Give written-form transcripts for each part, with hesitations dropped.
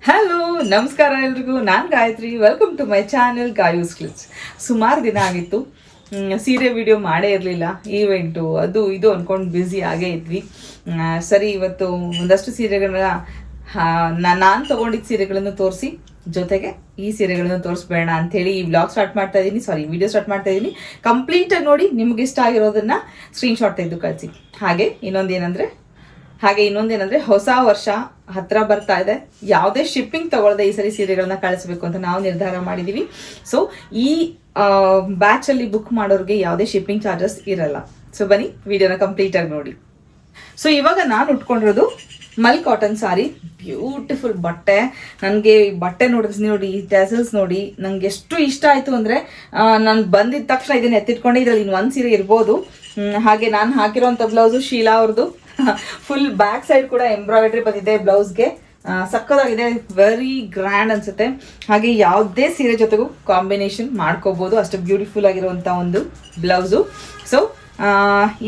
Hello, ನಮಸ್ಕಾರ ಎಲ್ರಿಗೂ. ನಾನು Gayatri. Welcome to my channel Gayu's clips. ಸುಮಾರು ದಿನ ಆಗಿತ್ತು ಸೀರೆ ವಿಡಿಯೋ ಮಾಡೇ ಇರಲಿಲ್ಲ. ಈವೆಂಟು ಅದು ಇದು ಅಂದ್ಕೊಂಡು ಬ್ಯುಸಿ ಆಗೇ ಇದ್ವಿ. ಸರಿ, ಇವತ್ತು ಒಂದಷ್ಟು ಸೀರೆಗಳನ್ನ ನಾನು ತೊಗೊಂಡಿದ್ದ ಸೀರೆಗಳನ್ನು ತೋರಿಸಿ, ಜೊತೆಗೆ ಈ ಸೀರೆಗಳನ್ನು ತೋರಿಸ್ಬೇಡ ಅಂಥೇಳಿ ಈ ವ್ಲಾಗ್ ಸ್ಟಾರ್ಟ್ ಮಾಡ್ತಾ ಇದ್ದೀನಿ. ವಿಡಿಯೋ ಸ್ಟಾರ್ಟ್ ಮಾಡ್ತಾ ಇದ್ದೀನಿ. ಕಂಪ್ಲೀಟಾಗಿ ನೋಡಿ, ನಿಮ್ಗೆ ಇಷ್ಟ ಆಗಿರೋದನ್ನು ಸ್ಕ್ರೀನ್ಶಾಟ್ ತೆಗೆದು ಕಳಿಸಿ. ಹಾಗೆ ಇನ್ನೊಂದೇನಂದ್ರೆ ಹೊಸ ವರ್ಷ ಹತ್ರ ಬರ್ತಾ ಇದೆ. ಯಾವುದೇ ಶಿಪ್ಪಿಂಗ್ ತಗೊಳ್ಳದೆ ಈ ಸರಿ ಸೀರೆಗಳನ್ನ ಕಳಿಸ್ಬೇಕು ಅಂತ ನಾವು ನಿರ್ಧಾರ ಮಾಡಿದ್ದೀವಿ. ಸೊ ಈ ಬ್ಯಾಚಲ್ಲಿ ಬುಕ್ ಮಾಡೋರಿಗೆ ಯಾವುದೇ ಶಿಪ್ಪಿಂಗ್ ಚಾರ್ಜಸ್ ಇರಲ್ಲ. ಸೊ ಬನ್ನಿ, ವಿಡಿಯೋನ ಕಂಪ್ಲೀಟಾಗಿ ನೋಡಿ. ಸೊ ಇವಾಗ ನಾನು ಉಟ್ಕೊಂಡಿರೋದು ಮಲ್ ಕಾಟನ್ ಸಾರಿ. ಬ್ಯೂಟಿಫುಲ್ ಬಟ್ಟೆ. ನನಗೆ ಬಟ್ಟೆ ನೋಡಿ, ಈ ಟ್ಯಾಸಲ್ಸ್ ನೋಡಿ, ನಂಗೆ ಎಷ್ಟು ಇಷ್ಟ ಆಯಿತು ಅಂದರೆ ನಾನು ಬಂದಿದ್ದ ತಕ್ಷಣ ಇದನ್ನು ಎತ್ತಿಟ್ಕೊಂಡೆ. ಇದರಲ್ಲಿ ಇನ್ನು ಒಂದು ಸೀರೆ ಇರ್ಬೋದು. ಹಾಗೆ ನಾನು ಹಾಕಿರೋಂಥ ಬ್ಲೌಸು ಶೀಲಾ ಅವ್ರದ್ದು. ಫುಲ್ ಬ್ಯಾಕ್ ಸೈಡ್ ಕೂಡ ಎಂಬ್ರಾಯ್ಡ್ರಿ ಬಂದಿದೆ ಬ್ಲೌಸ್ಗೆ. ಸಕ್ಕತ್ತಾಗಿದೆ, ವೆರಿ ಗ್ರ್ಯಾಂಡ್ ಅನ್ಸುತ್ತೆ. ಹಾಗೆ ಯಾವುದೇ ಸೀರೆ ಜೊತೆಗೂ ಕಾಂಬಿನೇಷನ್ ಮಾಡ್ಕೋಬಹುದು, ಅಷ್ಟು ಬ್ಯೂಟಿಫುಲ್ ಆಗಿರುವಂಥ ಒಂದು ಬ್ಲೌಸು. ಸೊ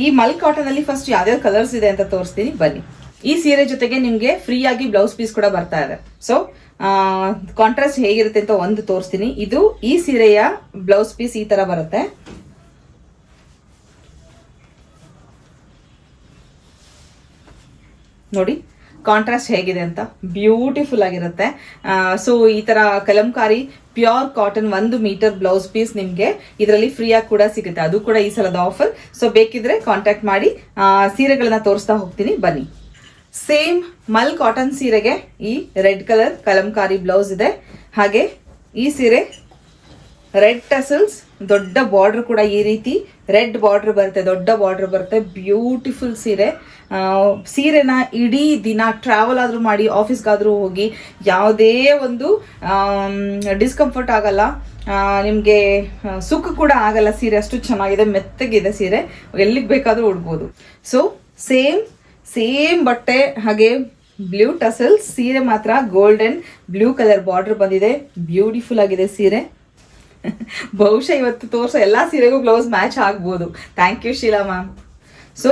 ಈ ಮಲ್ ಕಾಟನ್ ಅಲ್ಲಿ ಫಸ್ಟ್ ಯಾವ್ಯಾವ ಕಲರ್ಸ್ ಇದೆ ಅಂತ ತೋರಿಸ್ತೀನಿ, ಬನ್ನಿ. ಈ ಸೀರೆ ಜೊತೆಗೆ ನಿಮಗೆ ಫ್ರೀ ಆಗಿ ಬ್ಲೌಸ್ ಪೀಸ್ ಕೂಡ ಬರ್ತಾ ಇದೆ. ಸೊ ಕಾಂಟ್ರಾಸ್ಟ್ ಹೇಗಿರುತ್ತೆ ಅಂತ ಒಂದು ತೋರಿಸ್ತೀನಿ. ಇದು ಈ ಸೀರೆಯ ಬ್ಲೌಸ್ ಪೀಸ್ ಈ ತರ ಬರುತ್ತೆ. ನೋಡಿ ಕಾಂಟ್ರಾಸ್ಟ್ ಹೇಗಿದೆ ಅಂತ, ಬ್ಯೂಟಿಫುಲ್ ಆಗಿರುತ್ತೆ. ಸೊ ಈ ತರ Kalamkari pure cotton 1 metre blouse piece ನಿಮಗೆ ಇದರಲ್ಲಿ ಫ್ರೀ ಆಗಿ ಕೂಡ ಸಿಗುತ್ತೆ. ಅದು ಕೂಡ ಈ ಸಲದ ಆಫರ್. ಸೊ ಬೇಕಿದ್ರೆ ಕಾಂಟ್ಯಾಕ್ಟ್ ಮಾಡಿ. ಸೀರೆಗಳನ್ನ ತೋರಿಸ್ತಾ ಹೋಗ್ತೀನಿ, ಬನ್ನಿ. ಸೇಮ್ ಮಲ್ ಕಾಟನ್ ಸೀರೆಗೆ ಈ ರೆಡ್ ಕಲರ್ ಕಲಂಕಾರಿ ಬ್ಲೌಸ್ ಇದೆ. ಹಾಗೆ ಈ ಸೀರೆ ರೆಡ್ ಟಸಲ್ಸ್, ದೊಡ್ಡ ಬಾರ್ಡರ್ ಕೂಡ ಈ ರೀತಿ ರೆಡ್ ಬಾರ್ಡರ್ ಬರುತ್ತೆ, ದೊಡ್ಡ ಬಾರ್ಡರ್ ಬರುತ್ತೆ. ಬ್ಯೂಟಿಫುಲ್ ಸೀರೆ. ಸೀರೆನ ಇಡೀ ದಿನ ಟ್ರಾವೆಲ್ ಆದರೂ ಮಾಡಿ, ಆಫೀಸ್ಗಾದರೂ ಹೋಗಿ, ಯಾವುದೇ ಒಂದು ಡಿಸ್ಕಂಫರ್ಟ್ ಆಗಲ್ಲ, ನಿಮಗೆ ಸುಖ ಕೂಡ ಆಗಲ್ಲ. ಸೀರೆ ಅಷ್ಟು ಚೆನ್ನಾಗಿದೆ, ಮೆತ್ತಗಿದೆ ಸೀರೆ, ಎಲ್ಲಿಗೆ ಬೇಕಾದರೂ ಉಡ್ಬೋದು. ಸೊ ಸೇಮ್ ಬಟ್ಟೆ, ಹಾಗೆ ಬ್ಲೂ ಟಸಲ್ಸ್. ಸೀರೆ ಮಾತ್ರ ಗೋಲ್ಡನ್ ಬ್ಲೂ ಕಲರ್ ಬಾರ್ಡರ್ ಬಂದಿದೆ. ಬ್ಯೂಟಿಫುಲ್ ಆಗಿದೆ ಸೀರೆ. ಬಹುಶಃ ಇವತ್ತು ತೋರಿಸೋ ಎಲ್ಲ ಸೀರೆಗೂ ಬ್ಲೌಸ್ ಮ್ಯಾಚ್ ಆಗ್ಬೋದು. Thank you Sheela ma'am. So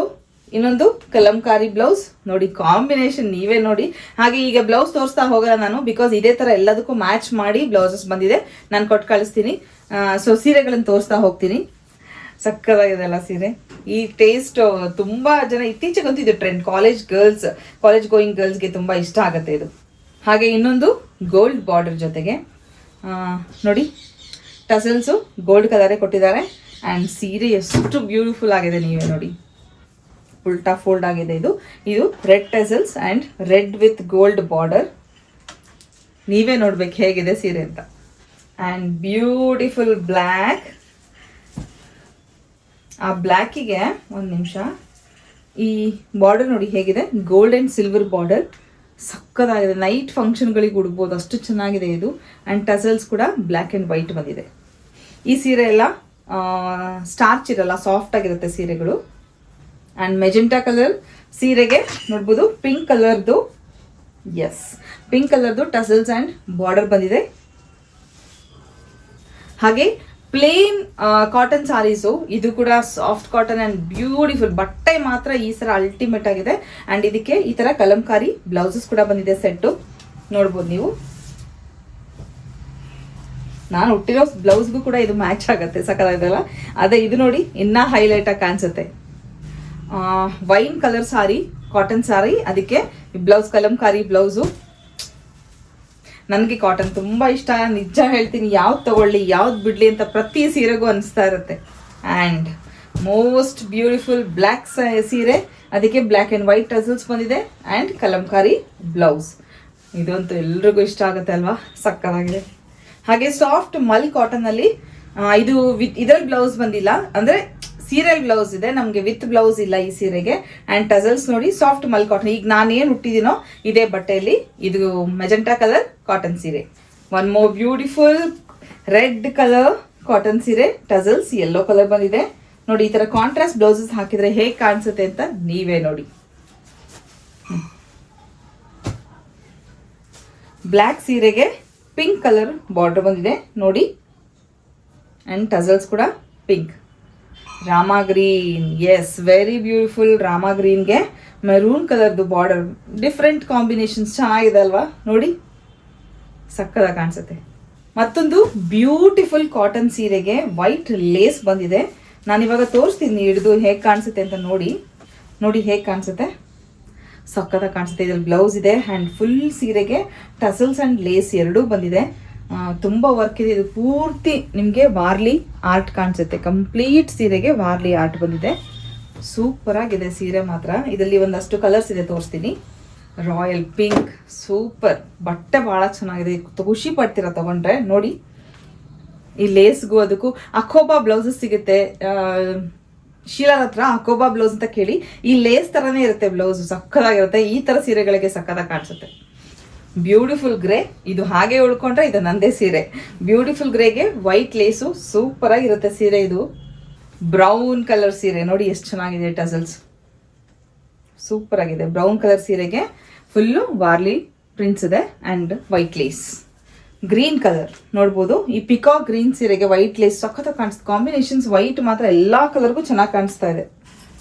ಇನ್ನೊಂದು ಕಲಂಕಾರಿ ಬ್ಲೌಸ್ ನೋಡಿ, ಕಾಂಬಿನೇಷನ್ ನೀವೇ ನೋಡಿ. ಹಾಗೆ ಈಗ ಬ್ಲೌಸ್ ತೋರಿಸ್ತಾ ಹೋಗಲ್ಲ ನಾನು, ಬಿಕಾಸ್ ಇದೇ ತರ ಎಲ್ಲದಕ್ಕೂ ಮ್ಯಾಚ್ ಮಾಡಿ ಬ್ಲೌಸಸ್ ಬಂದಿದೆ, ನಾನು ಕೊಟ್ಟು ಕಳಿಸ್ತೀನಿ. ಸೊ ಸೀರೆಗಳನ್ನು ತೋರಿಸ್ತಾ ಹೋಗ್ತೀನಿ. ಸಕ್ಕದಾಗಿದೆ ಅಲ್ಲ ಸೀರೆ. ಈ ಟೇಸ್ಟ್ ತುಂಬಾ ಜನ ಇತ್ತೀಚೆಗಂತೂ ಇದು ಟ್ರೆಂಡ್. ಕಾಲೇಜ್ ಗೋಯಿಂಗ್ ಗರ್ಲ್ಸ್ಗೆ ತುಂಬಾ ಇಷ್ಟ ಆಗುತ್ತೆ ಇದು. ಹಾಗೆ ಇನ್ನೊಂದು ಗೋಲ್ಡ್ ಬಾರ್ಡರ್ ಜೊತೆಗೆ ನೋಡಿ, ಟಸಲ್ಸು ಗೋಲ್ಡ್ ಕಲರೇ ಕೊಟ್ಟಿದ್ದಾರೆ. ಆ್ಯಂಡ್ ಸೀರೆ ಎಷ್ಟು ಬ್ಯೂಟಿಫುಲ್ ಆಗಿದೆ, ನೀವೇ ನೋಡಿ. ಉಲ್ಟಾ ಫೋಲ್ಡ್ ಆಗಿದೆ ಇದು red tassels and red with gold border. ನೀವೇ ನೋಡ್ಬೇಕು ಹೇಗಿದೆ ಸೀರೆ ಅಂತ. And beautiful black. ಆ ಬ್ಲ್ಯಾಕಿಗೆ ಒಂದು ನಿಮಿಷ, ಈ ಬಾರ್ಡರ್ ನೋಡಿ ಹೇಗಿದೆ, ಗೋಲ್ಡ್ ಆ್ಯಂಡ್ ಸಿಲ್ವರ್ ಬಾರ್ಡರ್. ಸಕ್ಕದಾಗಿದೆ, ನೈಟ್ ಫಂಕ್ಷನ್ಗಳಿಗೆ ಉಡ್ಬೋದು, ಅಷ್ಟು ಚೆನ್ನಾಗಿದೆ ಇದು. ಆ್ಯಂಡ್ ಟಸಲ್ಸ್ ಕೂಡ ಬ್ಲ್ಯಾಕ್ ಆ್ಯಂಡ್ ವೈಟ್ ಬಂದಿದೆ. ಈ ಸೀರೆ ಎಲ್ಲ ಸ್ಟಾರ್ಚ್ ಇರಲ್ಲ, ಸಾಫ್ಟ್ ಆಗಿರುತ್ತೆ ಸೀರೆಗಳು. ಆ್ಯಂಡ್ ಮೆಜೆಂಟಾ ಕಲರ್ ಸೀರೆಗೆ ನೋಡ್ಬೋದು ಪಿಂಕ್ ಕಲರ್ದು, ಪಿಂಕ್ ಕಲರ್ದು ಟಸಲ್ಸ್ ಆ್ಯಂಡ್ ಬಾರ್ಡರ್ ಬಂದಿದೆ. ಹಾಗೆ ಪ್ಲೇನ್ ಕಾಟನ್ ಸಾರೀಸು, ಇದು ಕೂಡ ಸಾಫ್ಟ್ ಕಾಟನ್ ಆ್ಯಂಡ್ ಬ್ಯೂಟಿಫುಲ್. ಬಟ್ಟೆ ಮಾತ್ರ ಈ ಸಲ ಅಲ್ಟಿಮೇಟ್ ಆಗಿದೆ. ಆ್ಯಂಡ್ ಇದಕ್ಕೆ ಈ ಥರ ಕಲಂಕಾರಿ ಬ್ಲೌಸಸ್ ಕೂಡ ಬಂದಿದೆ ಸೆಟ್ಟು, ನೋಡ್ಬೋದು ನೀವು. ನಾನು ಹುಟ್ಟಿರೋ ಬ್ಲೌಸ್ಗೂ ಕೂಡ ಇದು ಮ್ಯಾಚ್ ಆಗುತ್ತೆ, ಸಕ್ಕತ್ತಾಗಿದೆಲ್ಲ. ಅದೇ ಇದು ನೋಡಿ, ಇನ್ನೂ ಹೈಲೈಟ್ ಆಗಿ ಕಾಣಿಸುತ್ತೆ. ವೈನ್ ಕಲರ್ ಸಾರಿ, ಕಾಟನ್ ಸಾರಿ, ಅದಕ್ಕೆ ಬ್ಲೌಸ್ ಕಲಂಕಾರಿ ಬ್ಲೌಸು. ನನಗೆ ಕಾಟನ್ ತುಂಬ ಇಷ್ಟ, ನಿಜ ಹೇಳ್ತೀನಿ. ಯಾವ್ದು ತಗೊಳ್ಳಿ ಯಾವ್ದು ಬಿಡಲಿ ಅಂತ ಪ್ರತಿ ಸೀರೆಗೂ ಅನಿಸ್ತಾ ಇರುತ್ತೆ. ಆ್ಯಂಡ್ ಮೋಸ್ಟ್ ಬ್ಯೂಟಿಫುಲ್ ಬ್ಲ್ಯಾಕ್ ಸೀರೆ, ಅದಕ್ಕೆ ಬ್ಲ್ಯಾಕ್ ಆ್ಯಂಡ್ ವೈಟ್ ಟಸಲ್ಸ್ ಬಂದಿದೆ ಆ್ಯಂಡ್ ಕಲಂಕಾರಿ ಬ್ಲೌಸ್. ಇದಂತೂ ಎಲ್ರಿಗೂ ಇಷ್ಟ ಆಗುತ್ತೆ ಅಲ್ವಾ, ಸಕ್ಕತ್ತಾಗಿದೆ. ಹಾಗೆ ಸಾಫ್ಟ್ ಮಲ್ ಕಾಟನಲ್ಲಿ ಇದು ಇದರಲ್ಲಿ ಬ್ಲೌಸ್ ಬಂದಿಲ್ಲ, ಅಂದರೆ ಸೀರಿಯಲ್ ಬ್ಲೌಸ್ ಇದೆ, ನಮಗೆ ವಿತ್ ಬ್ಲೌಸ್ ಇಲ್ಲ ಈ ಸೀರೆಗೆ. ಆ್ಯಂಡ್ ಟಸಲ್ಸ್ ನೋಡಿ, ಸಾಫ್ಟ್ ಮಲ್ ಕಾಟನ್. ಈಗ ನಾನೇನು ಹುಟ್ಟಿದ್ದೀನೋ ಇದೇ ಬಟ್ಟೆಯಲ್ಲಿ, ಇದು ಮೆಜೆಂಟಾ ಕಲರ್ ಕಾಟನ್ ಸೀರೆ. One more beautiful red colour cotton ಸೀರೆ, ಟಸಲ್ಸ್ ಯೆಲ್ಲೋ ಕಲರ್ ಬಂದಿದೆ ನೋಡಿ. ಈ ಥರ ಕಾಂಟ್ರಾಸ್ಟ್ ಬ್ಲೌಸಸ್ ಹಾಕಿದರೆ ಹೇಗೆ ಕಾಣಿಸುತ್ತೆ ಅಂತ ನೀವೇ ನೋಡಿ. ಬ್ಲ್ಯಾಕ್ ಸೀರೆಗೆ ಪಿಂಕ್ ಕಲರ್ ಬಾರ್ಡರ್ ಬಂದಿದೆ ನೋಡಿ. ಆ್ಯಂಡ್ ಟಸಲ್ಸ್ ಕೂಡ pink. Rama green, very beautiful. Rama ಗ್ರೀನ್ಗೆ ಮೆರೂನ್ ಕಲರ್ದು ಬಾರ್ಡರ್, ಡಿಫ್ರೆಂಟ್ ಕಾಂಬಿನೇಷನ್ಸ್ ಚೆನ್ನಾಗಿದೆ ಅಲ್ವಾ ನೋಡಿ. ಸಕ್ಕದಾಗಿ ಕಾಣಿಸುತ್ತೆ. ಮತ್ತೊಂದು ಬ್ಯೂಟಿಫುಲ್ ಕಾಟನ್ ಸೀರೆಗೆ ವೈಟ್ ಲೇಸ್ ಬಂದಿದೆ. ನಾನು ಇವಾಗ ತೋರಿಸ್ತೀನಿ ಹಿಡಿದು ಹೇಗೆ ಕಾಣಿಸುತ್ತೆ ಅಂತ ನೋಡಿ ಹೇಗೆ ಕಾಣಿಸುತ್ತೆ. ಸಕ್ಕತ್ತಾಗಿ ಕಾಣಿಸುತ್ತೆ. ಇದ್ರಲ್ಲಿ ಬ್ಲೌಸ್ ಇದೆ ಆ್ಯಂಡ್ ಫುಲ್ ಸೀರೆಗೆ ಟಸಲ್ಸ್ ಆ್ಯಂಡ್ ಲೇಸ್ ಎರಡೂ ಬಂದಿದೆ. ತುಂಬ ವರ್ಕ್ ಇದೆ. ಇದು ಪೂರ್ತಿ ನಿಮಗೆ ವಾರ್ಲಿ ಆರ್ಟ್ ಕಾಣಿಸುತ್ತೆ. ಕಂಪ್ಲೀಟ್ ಸೀರೆಗೆ ವಾರ್ಲಿ ಆರ್ಟ್ ಬಂದಿದೆ. ಸೂಪರ್ ಆಗಿದೆ ಸೀರೆ ಮಾತ್ರ. ಇದರಲ್ಲಿ ಒಂದಷ್ಟು ಕಲರ್ಸ್ ಇದೆ, ತೋರಿಸ್ತೀನಿ. Royal pink, super. ಬಟ್ಟೆ ಭಾಳ ಚೆನ್ನಾಗಿದೆ, ಖುಷಿ ಪಡ್ತೀರಾ ತಗೊಂಡ್ರೆ. ನೋಡಿ ಈ ಲೇಸ್ಗೂ ಅದಕ್ಕೂ ಅಕೋಬಾ ಬ್ಲೌಸಸ್ ಸಿಗುತ್ತೆ. ಶೀಲಾದ ಹತ್ರ ಅಕೋಬಾ ಬ್ಲೌಸ್ ಅಂತ ಕೇಳಿ, ಈ ಲೇಸ್ ಥರನೇ ಇರುತ್ತೆ ಬ್ಲೌಸ್, ಸಕ್ಕದಾಗಿರುತ್ತೆ. ಈ ಥರ ಸೀರೆಗಳಿಗೆ ಸಕ್ಕದಾಗಿ ಕಾಣಿಸುತ್ತೆ. ಬ್ಯೂಟಿಫುಲ್ ಗ್ರೇ, ಇದು ಹಾಗೆ ಉಳ್ಕೊಂಡ್ರೆ ಇದು ನಂದೇ ಸೀರೆ. ಬ್ಯೂಟಿಫುಲ್ ಗ್ರೇಗೆ ವೈಟ್ ಲೇಸು, ಸೂಪರ್ ಆಗಿರುತ್ತೆ ಸೀರೆ. ಇದು ಬ್ರೌನ್ ಕಲರ್ ಸೀರೆ, ನೋಡಿ ಎಷ್ಟು ಚೆನ್ನಾಗಿದೆ. ಟಸಲ್ಸ್ ಸೂಪರ್ ಆಗಿದೆ. ಬ್ರೌನ್ ಕಲರ್ ಸೀರೆಗೆ ಫುಲ್ಲು ವಾರ್ಲಿ ಪ್ರಿಂಟ್ಸ್ ಇದೆ and white lace. Green colour ನೋಡ್ಬೋದು. ಈ ಪಿಕಾಕ್ ಗ್ರೀನ್ ಸೀರೆಗೆ ವೈಟ್ ಲೇಸ್ ಸಖತ್ತಾಗಿ ಕಾಣಿಸುತ್ತೆ. ಕಾಂಬಿನೇಷನ್ಸ್ ವೈಟ್ ಮಾತ್ರ ಎಲ್ಲ ಕಲರ್ಗೂ ಚೆನ್ನಾಗಿ ಕಾಣಿಸ್ತಾ ಇದೆ.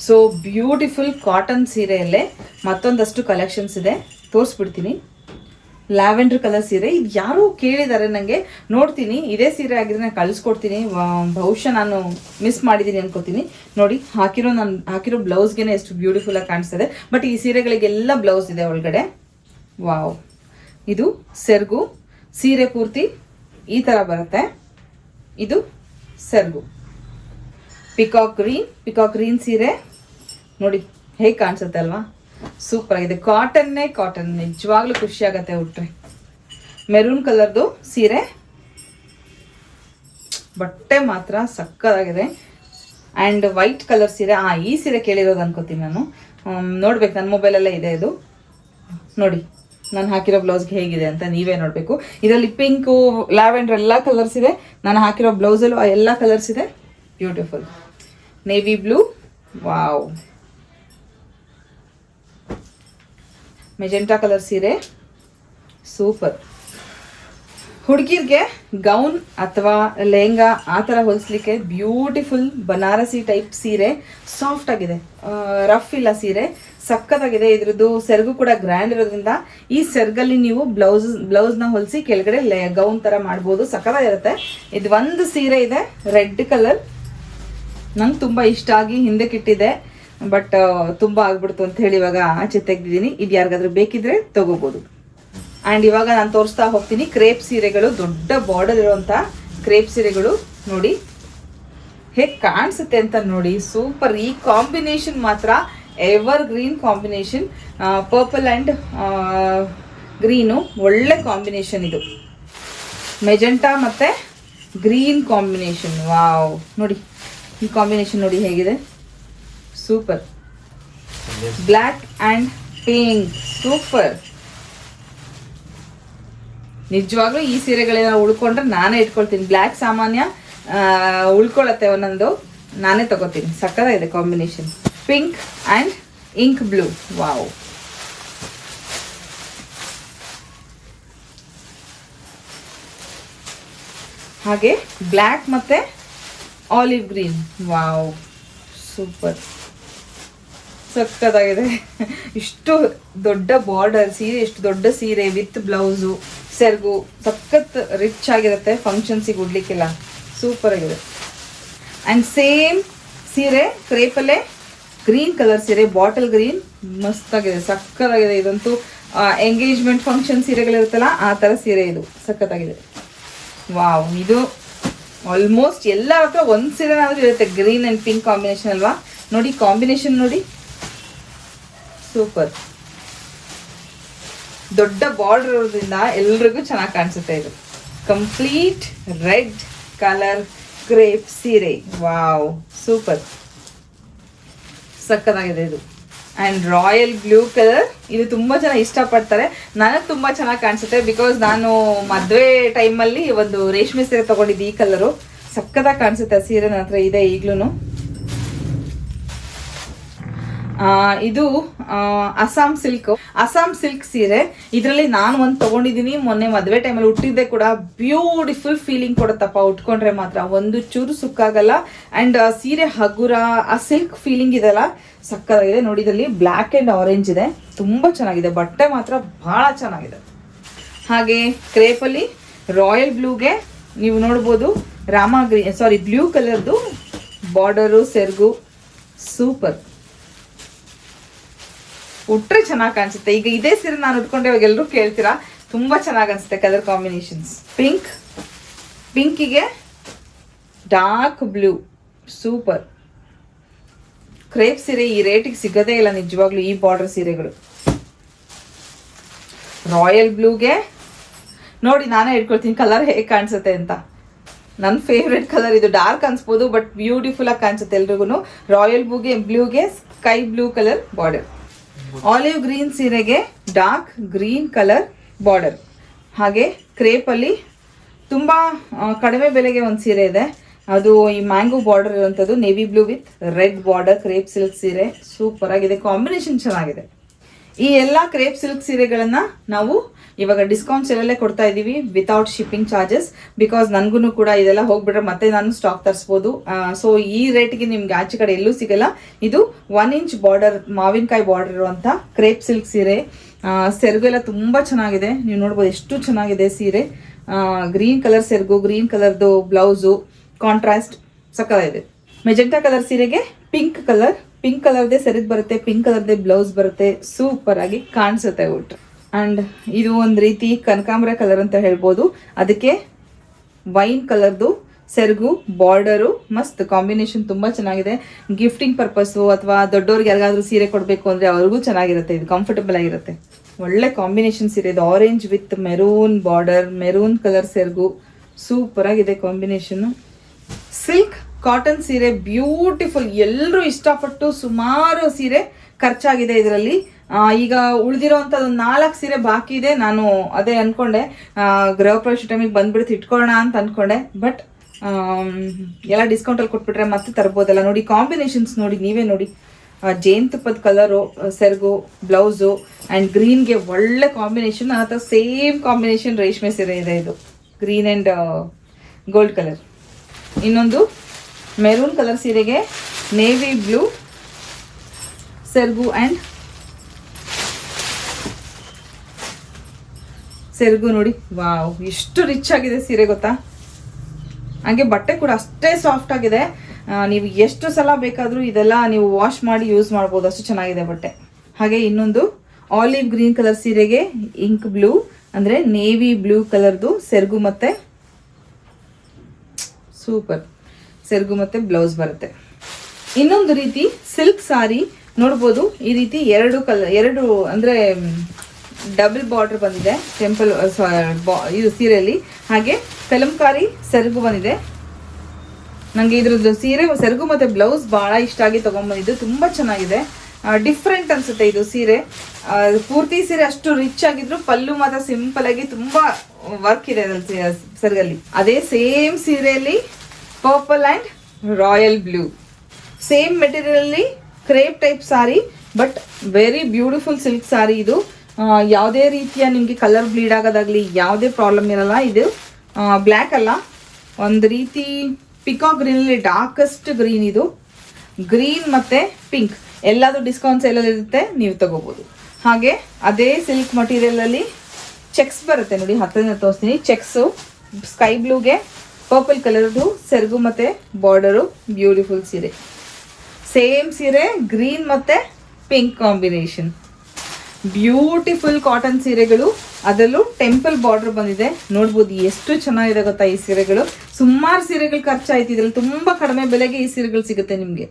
ಸೊ ಬ್ಯೂಟಿಫುಲ್ ಕಾಟನ್ ಸೀರೆಯಲ್ಲೇ ಮತ್ತೊಂದಷ್ಟು ಕಲೆಕ್ಷನ್ಸ್ ಇದೆ, ತೋರಿಸ್ಬಿಡ್ತೀನಿ. ಲ್ಯಾವೆಂಡರ್ ಕಲರ್ ಸೀರೆ, ಇದು ಯಾರೋ ಕೇಳಿದ್ದಾರೆ ನನಗೆ, ನೋಡ್ತೀನಿ. ಇದೇ ಸೀರೆ ಆಗಿದ್ರೆ ನಾನು ಕಳಿಸ್ಕೊಡ್ತೀನಿ. ಬಹುಶಃ ನಾನು ಮಿಸ್ ಮಾಡಿದ್ದೀನಿ ಅನ್ಕೋತೀನಿ. ನೋಡಿ ನಾನು ಹಾಕಿರೋ ಬ್ಲೌಸ್ಗೆ ಎಷ್ಟು ಬ್ಯೂಟಿಫುಲ್ ಆಗಿ ಕಾಣಿಸ್ತದೆ. ಬಟ್ ಈ ಸೀರೆಗಳಿಗೆಲ್ಲ ಬ್ಲೌಸ್ ಇದೆ ಒಳಗಡೆ. ವಾವ್. ಇದು ಸೆರ್ಗು ಸೀರೆ ಪೂರ್ತಿ ಈ ಥರ ಬರುತ್ತೆ. ಇದು ಸೆರ್ಗು. ಪಿಕಾಕ್ ಗ್ರೀನ್ ಸೀರೆ ನೋಡಿ ಹೇಗೆ ಕಾಣಿಸುತ್ತೆ ಅಲ್ವಾ, ಸೂಪರ್ ಆಗಿದೆ. ಕಾಟನ್ನೇ ಕಾಟನ್, ನಿಜವಾಗ್ಲೂ ಖುಷಿ ಆಗುತ್ತೆ ಉಟ್ರೆ. ಮೆರೂನ್ ಕಲರ್ದು ಸೀರೆ, ಬಟ್ಟೆ ಮಾತ್ರ ಸಕ್ಕದಾಗಿದೆ. ಆ್ಯಂಡ್ ವೈಟ್ ಕಲರ್ ಸೀರೆ, ಈ ಸೀರೆ ಕೇಳಿರೋದು ಅನ್ಕೋತೀನಿ ನಾನು. ನೋಡ್ಬೇಕು, ನನ್ನ ಮೊಬೈಲಲ್ಲೇ ಇದೆ ಇದು. ನೋಡಿ ನಾನು ಹಾಕಿರೋ ಬ್ಲೌಸ್ಗೆ ಹೇಗಿದೆ ಅಂತ ನೀವೇ ನೋಡಬೇಕು. ಇದರಲ್ಲಿ ಪಿಂಕು, ಲ್ಯಾವೆಂಡರ್ ಎಲ್ಲ ಕಲರ್ಸ್ ಇದೆ. ನಾನು ಹಾಕಿರೋ ಬ್ಲೌಸಲ್ಲೂ ಎಲ್ಲ ಕಲರ್ಸ್ ಇದೆ. Beautiful. Navy blue, wow. Magenta colour ಸೀರೆ, ಸೂಪರ್. ಹುಡುಗಿರ್ಗೆ ಗೌನ್ ಅಥವಾ ಲೆಹಂಗಾ ಆ ಥರ ಹೊಲಿಸ್ಲಿಕ್ಕೆ ಬ್ಯೂಟಿಫುಲ್ ಬನಾರಸಿ ಟೈಪ್ ಸೀರೆ, ಸಾಫ್ಟ್ ಆಗಿದೆ, ರಫ್ ಇಲ್ಲ ಸೀರೆ, ಸಕ್ಕತ್ತಾಗಿದೆ. ಇದ್ರದ್ದು ಸೆರ್ಗು ಕೂಡ ಗ್ರ್ಯಾಂಡ್ ಇರೋದ್ರಿಂದ ಈ ಸೆರ್ಗಲ್ಲಿ ನೀವು ಬ್ಲೌಸ್ನ ಹೊಲಿಸಿ ಕೆಳಗಡೆ ಗೌನ್ ಥರ ಮಾಡ್ಬೋದು, ಸಕ್ಕತ್ತಾಗಿರುತ್ತೆ. ಇದು ಒಂದು ಸೀರೆ ಇದೆ ರೆಡ್ ಕಲರ್, ನಂಗೆ ತುಂಬ ಇಷ್ಟ ಆಗಿ ಹಿಂದಕ್ಕಿಟ್ಟಿದೆ. ಬಟ್ ತುಂಬ ಆಗ್ಬಿಡ್ತು ಅಂತ ಹೇಳಿ ಇವಾಗ ಆಚೆ ತೆಗೆದಿದ್ದೀನಿ. ಇದು ಯಾರಿಗಾದ್ರೂ ಬೇಕಿದ್ರೆ ತಗೋಬೋದು. ಆ್ಯಂಡ್ ಇವಾಗ ನಾನು ತೋರಿಸ್ತಾ ಹೋಗ್ತೀನಿ ಕ್ರೇಪ್ ಸೀರೆಗಳು, ದೊಡ್ಡ ಬಾರ್ಡರ್ ಇರೋಂಥ ಕ್ರೇಪ್ ಸೀರೆಗಳು. ನೋಡಿ ಹೇಗೆ ಕಾಣಿಸುತ್ತೆ ಅಂತ ನೋಡಿ, ಸೂಪರ್. ಈ ಕಾಂಬಿನೇಷನ್ ಮಾತ್ರ ever green combination. Purple and green ಒಳ್ಳೆ ಕಾಂಬಿನೇಷನ್. ಇದು ಮೆಜೆಂಟಾ ಮತ್ತು ಗ್ರೀನ್ ಕಾಂಬಿನೇಷನ್, ವಾವ್. ನೋಡಿ ಈ ಕಾಂಬಿನೇಷನ್ ನೋಡಿ ಹೇಗಿದೆ, super. Black and pink, super. ನಿಜವಾಗ್ಲೂ ಈ ಸೀರೆಗಳೆಲ್ಲ ಉಳ್ಕೊಂಡ್ರೆ ನಾನೇ ಇಟ್ಕೊಳ್ತೀನಿ. ಬ್ಲ್ಯಾಕ್ ಸಾಮಾನ್ಯ ಉಳ್ಕೊಳ್ಳತ್ತೆ ಒಂದೊಂದು, ನಾನೇ ತಗೋತೀನಿ. ಸಕ್ಕತ್ತಾಗಿದೆ combination. Pink and ink blue, wow. ಹಾಗೆ ಬ್ಲ್ಯಾಕ್ ಮತ್ತು ಆಲಿವ್ ಗ್ರೀನ್, ವಾವ್, ಸೂಪರ್. ಸಕ್ಕತ್ತಾಗಿದೆ. ಇಷ್ಟು ದೊಡ್ಡ ಬಾರ್ಡರ್ ಸೀರೆ, ಇಷ್ಟು ದೊಡ್ಡ ಸೀರೆ ವಿತ್ ಬ್ಲೌಸು, ಸೆರ್ಗು, ಸಖತ್ ರಿಚ್ ಆಗಿರುತ್ತೆ ಫಂಕ್ಷನ್ಸಿಗೆ ಉಡ್ಲಿಕ್ಕೆಲ್ಲ, ಸೂಪರ್ ಆಗಿದೆ. ಆ್ಯಂಡ್ ಸೇಮ್ ಸೀರೆ ಕ್ರೇಪಲ್ಲೇ ಗ್ರೀನ್ ಕಲರ್ ಸೀರೆ, ಬಾಟಲ್ ಗ್ರೀನ್, ಮಸ್ತಾಗಿದೆ, ಸಕ್ಕತ್ತಾಗಿದೆ. ಇದಂತೂ ಎಂಗೇಜ್ಮೆಂಟ್ ಫಂಕ್ಷನ್ ಸೀರೆಗಳಿರುತ್ತಲ್ಲ ಆ ಥರ ಸೀರೆ ಇದು, ಸಖತ್ತಾಗಿದೆ. ವಾವ್. ಇದು ಆಲ್ಮೋಸ್ಟ್ ಎಲ್ಲರ ಹತ್ರ ಒಂದು ಸೀರೆನಾದರೂ ಇರುತ್ತೆ, ಗ್ರೀನ್ ಆ್ಯಂಡ್ ಪಿಂಕ್ ಕಾಂಬಿನೇಷನ್ ಅಲ್ವಾ. ನೋಡಿ ಕಾಂಬಿನೇಷನ್ ನೋಡಿ, ಸೂಪರ್. ದೊಡ್ಡ ಬಾರ್ಡರ್ ಇರೋದ್ರಿಂದ ಎಲ್ರಿಗೂ ಚೆನ್ನಾಗಿ ಕಾಣಿಸುತ್ತೆ. ಇದು ಕಂಪ್ಲೀಟ್ ರೆಡ್ ಕಲರ್ ಕ್ರೇಪ್ ಸೀರೆ, ವಾವ್, ಸೂಪರ್, ಸಕ್ಕತ್ತಾಗಿದೆ ಇದು. ಆ್ಯಂಡ್ ರಾಯಲ್ ಬ್ಲೂ ಕಲರ್, ಇದು ತುಂಬ ಜನ ಇಷ್ಟಪಡ್ತಾರೆ. ನನಗೆ ತುಂಬ ಚೆನ್ನಾಗಿ ಕಾಣಿಸುತ್ತೆ, ಬಿಕಾಸ್ ನಾನು ಮದುವೆ ಟೈಮಲ್ಲಿ ಒಂದು ರೇಷ್ಮೆ ಸೀರೆ ತೊಗೊಂಡಿದ್ದೆ ಈ ಕಲರು, ಸಕ್ಕತ್ತಾಗಿ ಕಾಣಿಸುತ್ತೆ. ಆ ಸೀರೆ ನನ್ನ ಹತ್ರ ಇದೆ ಈಗಲೂ. ಇದು ಅಸ್ಸಾಂ ಸಿಲ್ಕ್ ಸೀರೆ. ಇದರಲ್ಲಿ ನಾನು ಒಂದು ತೊಗೊಂಡಿದ್ದೀನಿ ಮೊನ್ನೆ ಮದುವೆ ಟೈಮಲ್ಲಿ, ಉಟ್ಟಿದ್ದೆ ಕೂಡ. ಬ್ಯೂಟಿಫುಲ್ ಫೀಲಿಂಗ್ ಕೊಡುತ್ತಪ್ಪ ಉಟ್ಕೊಂಡ್ರೆ ಮಾತ್ರ, ಒಂದು ಚೂರು ಸುಕ್ಕಾಗಲ್ಲ. ಆ್ಯಂಡ್ ಸೀರೆ ಹಗುರ, ಆ ಸಿಲ್ಕ್ ಫೀಲಿಂಗ್ ಇದೆಲ್ಲ ಸಕ್ಕತ್ತಾಗಿದೆ. ನೋಡಿ ಇದರಲ್ಲಿ ಬ್ಲ್ಯಾಕ್ ಆ್ಯಂಡ್ ಆರೆಂಜ್ ಇದೆ, ತುಂಬ ಚೆನ್ನಾಗಿದೆ. ಬಟ್ಟೆ ಮಾತ್ರ ಭಾಳ ಚೆನ್ನಾಗಿದೆ. ಹಾಗೆ ಕ್ರೇಪಲ್ಲಿ ರಾಯಲ್ ಬ್ಲೂಗೆ ನೀವು ನೋಡ್ಬೋದು ಬ್ಲೂ ಕಲರ್ದು ಬಾರ್ಡರು ಸೆರಗು ಸೂಪರ್. ಉಟ್ರೆ ಚೆನ್ನಾಗಿ ಕಾಣಿಸುತ್ತೆ. ಈಗ ಇದೇ ಸೀರೆ ನಾನು ಉಟ್ಕೊಂಡೆ, ಇವಾಗ ಎಲ್ಲರೂ ಕೇಳ್ತೀರಾ, ತುಂಬ ಚೆನ್ನಾಗಿ ಅನಿಸುತ್ತೆ ಕಲರ್ ಕಾಂಬಿನೇಷನ್ಸ್. ಪಿಂಕಿಗೆ ಡಾರ್ಕ್ ಬ್ಲೂ ಸೂಪರ್. ಕ್ರೇಪ್ ಸೀರೆ ಈ ರೇಟಿಗೆ ಸಿಗೋದೇ ಇಲ್ಲ ನಿಜವಾಗ್ಲೂ, ಈ ಬಾರ್ಡರ್ ಸೀರೆಗಳು. ರಾಯಲ್ ಬ್ಲೂಗೆ ನೋಡಿ, ನಾನೇ ಇಟ್ಕೊಳ್ತೀನಿ ಕಲರ್ ಹೇಗೆ ಕಾಣಿಸುತ್ತೆ ಅಂತ. ನನ್ನ ಫೇವ್ರೆಟ್ ಕಲರ್ ಇದು. ಡಾರ್ಕ್ ಅನ್ಸ್ಬೋದು ಬಟ್ ಬ್ಯೂಟಿಫುಲ್ ಆಗಿ ಕಾಣಿಸುತ್ತೆ ಎಲ್ರಿಗೂ. ರಾಯಲ್ ಬ್ಲೂಗೆ sky blue colour border. Olive green ಸೀರೆಗೆ ಡಾರ್ಕ್ ಗ್ರೀನ್ ಕಲರ್ ಬಾರ್ಡರ್. ಹಾಗೆ ಕ್ರೇಪಲ್ಲಿ ತುಂಬ ಕಡಿಮೆ ಬೆಲೆಗೆ ಒಂದು ಸೀರೆ ಇದೆ, ಅದು ಈ ಮ್ಯಾಂಗೋ ಬಾರ್ಡರ್ ಇರುವಂಥದ್ದು, navy blue with red border crepe silk ಸೀರೆ. ಸೂಪರ್ ಆಗಿದೆ, ಕಾಂಬಿನೇಷನ್ ಚೆನ್ನಾಗಿದೆ. ಈ ಎಲ್ಲ ಕ್ರೇಪ್ ಸಿಲ್ಕ್ ಸೀರೆಗಳನ್ನು ನಾವು ಇವಾಗ ಡಿಸ್ಕೌಂಟ್ ಸೇಲಲ್ಲೇ ಕೊಡ್ತಾ ಇದ್ದೀವಿ ವಿತೌಟ್ ಶಿಪ್ಪಿಂಗ್ ಚಾರ್ಜಸ್. ಬಿಕಾಸ್ ನನಗೂ ಕೂಡ ಇದೆಲ್ಲ ಹೋಗ್ಬಿಟ್ರೆ ಮತ್ತೆ ನಾನು ಸ್ಟಾಕ್ ತರಿಸ್ಬೋದು. ಸೊ ಈ ರೇಟ್ಗೆ ನಿಮ್ಗೆ ಆಚೆ ಕಡೆ ಎಲ್ಲೂ ಸಿಗಲ್ಲ. ಇದು 1 ಇಂಚ್ ಬಾರ್ಡರ್, ಮಾವಿನಕಾಯಿ ಬಾರ್ಡರ್ ಇರುವಂಥ ಕ್ರೇಪ್ ಸಿಲ್ಕ್ ಸೀರೆ. ಸೆರಗು ಎಲ್ಲ ತುಂಬ ಚೆನ್ನಾಗಿದೆ, ನೀವು ನೋಡ್ಬೋದು ಎಷ್ಟು ಚೆನ್ನಾಗಿದೆ ಸೀರೆ. ಗ್ರೀನ್ ಕಲರ್ ಸೆರಗು, ಗ್ರೀನ್ ಕಲರ್ದು ಬ್ಲೌಸು, ಕಾಂಟ್ರಾಸ್ಟ್ ಸಕ್ಕತ್ತಾಗಿದೆ. ಮೆಜೆಂಟಾ ಕಲರ್ ಸೀರೆಗೆ ಪಿಂಕ್ ಕಲರ್ದೇ ಸೆರಗು ಬರುತ್ತೆ, ಪಿಂಕ್ ಕಲರ್ದೇ ಬ್ಲೌಸ್ ಬರುತ್ತೆ. ಸೂಪರ್ ಆಗಿ ಕಾಣಿಸುತ್ತೆ ಉಟ್ಟು. ಆ್ಯಂಡ್ ಇದು ಒಂದು ರೀತಿ ಕನಕಾಂಬರ ಕಲರ್ ಅಂತ ಹೇಳ್ಬೋದು. ಅದಕ್ಕೆ ವೈನ್ ಕಲರ್ದು ಸೆರಗು, ಬಾರ್ಡರು ಮಸ್ತ್ ಕಾಂಬಿನೇಷನ್ ತುಂಬ ಚೆನ್ನಾಗಿದೆ. ಗಿಫ್ಟಿಂಗ್ ಪರ್ಪಸ್ಸು ಅಥವಾ ದೊಡ್ಡವ್ರಿಗೆ ಯಾರಿಗಾದ್ರೂ ಸೀರೆ ಕೊಡಬೇಕು ಅಂದರೆ ಅವ್ರಿಗೂ ಚೆನ್ನಾಗಿರುತ್ತೆ, ಇದು ಕಂಫರ್ಟಬಲ್ ಆಗಿರುತ್ತೆ. ಒಳ್ಳೆ ಕಾಂಬಿನೇಷನ್ ಸೀರೆ ಇದು. Orange with maroon border, maroon colour ಸೆರಗು ಸೂಪರ್ ಆಗಿದೆ ಕಾಂಬಿನೇಷನ್ನು. ಸಿಲ್ಕ್ ಕಾಟನ್ ಸೀರೆ ಬ್ಯೂಟಿಫುಲ್, ಎಲ್ಲರೂ ಇಷ್ಟಪಟ್ಟು ಸುಮಾರು ಸೀರೆ ಖರ್ಚಾಗಿದೆ ಇದರಲ್ಲಿ. ಈಗ ಉಳಿದಿರೋಂಥದ್ದು 4 ಸೀರೆ ಬಾಕಿ ಇದೆ. ನಾನು ಅದೇ ಅಂದ್ಕೊಂಡೆ ಗೃಹ ಪ್ರವೇಶ ಟೈಮಿಗೆ ಬಂದ್ಬಿಡ್ತು ಇಟ್ಕೊಳ್ಳೋಣ ಅಂತ ಅಂದ್ಕೊಂಡೆ, ಬಟ್ ಎಲ್ಲ ಡಿಸ್ಕೌಂಟಲ್ಲಿ ಕೊಟ್ಬಿಟ್ರೆ ಮತ್ತೆ ತರ್ಬೋದಲ್ಲ. ನೋಡಿ ಕಾಂಬಿನೇಷನ್ಸ್ ನೋಡಿ, ನೀವೇ ನೋಡಿ. ಜೇನುತುಪ್ಪದ ಕಲರು ಸೆರಗು, ಬ್ಲೌಸು ಆ್ಯಂಡ್ ಗ್ರೀನ್ಗೆ ಒಳ್ಳೆ ಕಾಂಬಿನೇಷನ್. ನನ್ನ ಹತ್ರ ಸೇಮ್ ಕಾಂಬಿನೇಷನ್ ರೇಷ್ಮೆ ಸೀರೆ ಇದೆ, ಇದು ಗ್ರೀನ್ ಆ್ಯಂಡ್ ಗೋಲ್ಡ್ ಕಲರ್. ಇನ್ನೊಂದು ಮೆರೂನ್ ಕಲರ್ ಸೀರೆಗೆ ನೇವಿ ಬ್ಲೂ ಸೆರಗು ಆ್ಯಂಡ್ ಸೆರಗು ನೋಡಿ, ವಾವ್ ಎಷ್ಟು ರಿಚ್ ಆಗಿದೆ ಸೀರೆ ಗೊತ್ತಾ. ಹಾಗೆ ಬಟ್ಟೆ ಕೂಡ ಅಷ್ಟೇ ಸಾಫ್ಟ್ ಆಗಿದೆ. ನೀವು ಎಷ್ಟು ಸಲ ಬೇಕಾದರೂ ಇದೆಲ್ಲ ನೀವು ವಾಶ್ ಮಾಡಿ ಯೂಸ್ ಮಾಡ್ಬೋದು, ಅಷ್ಟು ಚೆನ್ನಾಗಿದೆ ಬಟ್ಟೆ. ಹಾಗೆ ಇನ್ನೊಂದು ಆಲಿವ್ ಗ್ರೀನ್ ಕಲರ್ ಸೀರೆಗೆ ಇಂಕ್ ಬ್ಲೂ ಅಂದರೆ ನೇವಿ ಬ್ಲೂ ಕಲರ್ದು ಸೆರಗು ಮತ್ತು ಸೂಪರ್ ಸೆರಗು ಮತ್ತು ಬ್ಲೌಸ್ ಬರುತ್ತೆ. ಇನ್ನೊಂದು ರೀತಿ ಸಿಲ್ಕ್ ಸಾರಿ ನೋಡ್ಬೋದು. ಈ ರೀತಿ ಎರಡು ಅಂದರೆ ಡಬಲ್ ಬಾರ್ಡರ್ ಬಂದಿದೆ ಟೆಂಪಲ್ ಇದು ಸೀರೆಯಲ್ಲಿ. ಹಾಗೆ ಕಲಂಕಾರಿ ಸೆರಗು ಬಂದಿದೆ. ನನಗೆ ಇದ್ರದ್ದು ಸೆರಗು ಮತ್ತು ಬ್ಲೌಸ್ ಭಾಳ ಇಷ್ಟ ಆಗಿ ತೊಗೊಂಬಂದಿದ್ದು, ತುಂಬ ಚೆನ್ನಾಗಿದೆ. ಡಿಫ್ರೆಂಟ್ ಅನಿಸುತ್ತೆ ಇದು ಸೀರೆ. ಪೂರ್ತಿ ಸೀರೆ ಅಷ್ಟು ರಿಚ್ ಆಗಿದ್ರು, ಪಲ್ಲು ಮಾತ್ರ ಸಿಂಪಲ್ ಆಗಿ ತುಂಬ ವರ್ಕ್ ಇದೆ ಸೆರಗಲ್ಲಿ. ಅದೇ ಸೇಮ್ ಸೀರೆಯಲ್ಲಿ purple and royal blue, same ಮೆಟೀರಿಯಲಲ್ಲಿ crepe type sari, but very beautiful silk sari ಇದು. ಯಾವುದೇ ರೀತಿಯ ನಿಮಗೆ ಕಲರ್ ಬ್ಲೀಡ್ ಆಗೋದಾಗಲಿ ಯಾವುದೇ ಪ್ರಾಬ್ಲಮ್ ಇರಲ್ಲ. ಇದು ಬ್ಲ್ಯಾಕ್ ಅಲ್ಲ, ಒಂದು ರೀತಿ ಪಿಕಾಕ್ ಗ್ರೀನಲ್ಲಿ ಡಾರ್ಕೆಸ್ಟ್ ಗ್ರೀನ್. ಇದು ಗ್ರೀನ್ ಮತ್ತು ಪಿಂಕ್ ಎಲ್ಲದೂ ಡಿಸ್ಕೌಂಟ್ ಸೇಲಲ್ಲಿ ಇರುತ್ತೆ, ನೀವು ತಗೋಬೋದು. ಹಾಗೆ ಅದೇ ಸಿಲ್ಕ್ ಮಟೀರಿಯಲಲ್ಲಿ ಚೆಕ್ಸ್ ಬರುತ್ತೆ ನೋಡಿ, ಹತ್ತಿರ ತೋರಿಸ್ತೀನಿ. ಚೆಕ್ಸು ಸ್ಕೈ ಬ್ಲೂಗೆ ಪರ್ಪಲ್ ಕಲರ್ದು ಸೆರಗು ಮತ್ತು ಬಾರ್ಡರು, ಬ್ಯೂಟಿಫುಲ್ ಸೀರೆ. ಸೇಮ್ ಸೀರೆ ಗ್ರೀನ್ ಮತ್ತು ಪಿಂಕ್ ಕಾಂಬಿನೇಷನ್. ಬ್ಯೂಟಿಫುಲ್ ಕಾಟನ್ ಸೀರೆಗಳು, ಅದರಲ್ಲೂ ಟೆಂಪಲ್ ಬಾರ್ಡರ್ ಬಂದಿದೆ. ನೋಡ್ಬೋದು ಎಷ್ಟು ಚೆನ್ನಾಗಿದೆ ಗೊತ್ತಾ ಈ ಸೀರೆಗಳು. ಸುಮಾರು ಸೀರೆಗಳು ಖರ್ಚಾಯ್ತು, ಇದರಲ್ಲಿ ತುಂಬ ಕಡಿಮೆ ಬೆಲೆಗೆ ಈ ಸೀರೆಗಳು ಸಿಗುತ್ತೆ ನಿಮಗೆ.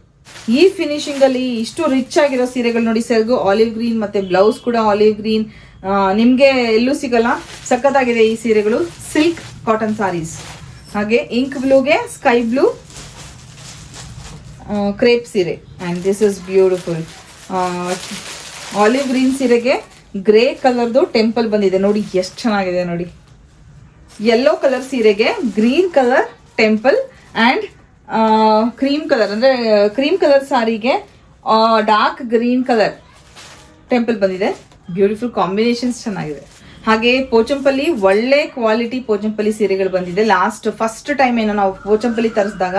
ಈ ಫಿನಿಶಿಂಗಲ್ಲಿ ಇಷ್ಟು ರಿಚ್ ಆಗಿರೋ ಸೀರೆಗಳು ನೋಡಿ. ಸೆರಗು ಆಲಿವ್ ಗ್ರೀನ್ ಮತ್ತು ಬ್ಲೌಸ್ ಕೂಡ ಆಲಿವ್ ಗ್ರೀನ್, ನಿಮಗೆ ಎಲ್ಲೂ ಸಿಗಲ್ಲ. ಸಖತ್ತಾಗಿದೆ ಈ ಸೀರೆಗಳು, ಸಿಲ್ಕ್ ಕಾಟನ್ ಸಾರೀಸ್. ಹಾಗೆ ಇಂಕ್ ಬ್ಲೂಗೆ ಸ್ಕೈ ಬ್ಲೂ ಕ್ರೇಪ್ ಸೀರೆ and this is beautiful. Olive green ಸೀರೆಗೆ ಗ್ರೇ ಕಲರ್ದು ಟೆಂಪಲ್ ಬಂದಿದೆ ನೋಡಿ, ಎಷ್ಟು ಚೆನ್ನಾಗಿದೆ ನೋಡಿ. ಯೆಲ್ಲೋ ಕಲರ್ ಸೀರೆಗೆ green colour temple and cream colour ಅಂದರೆ ಕ್ರೀಮ್ ಕಲರ್ ಸಾರಿಗೆ ಡಾರ್ಕ್ ಗ್ರೀನ್ ಕಲರ್ ಟೆಂಪಲ್ ಬಂದಿದೆ. ಬ್ಯೂಟಿಫುಲ್ ಕಾಂಬಿನೇಷನ್ಸ್ ಚೆನ್ನಾಗಿದೆ. ಹಾಗೆ ಪೋಚಂಪಲ್ಲಿ ಒಳ್ಳೆ ಕ್ವಾಲಿಟಿ ಪೋಚಂಪಲ್ಲಿ ಸೀರೆಗಳು ಬಂದಿದೆ. ಫಸ್ಟ್ ಟೈಮ್ ಏನೋ ನಾವು ಪೋಚಂಪಲ್ಲಿ ತರಿಸಿದಾಗ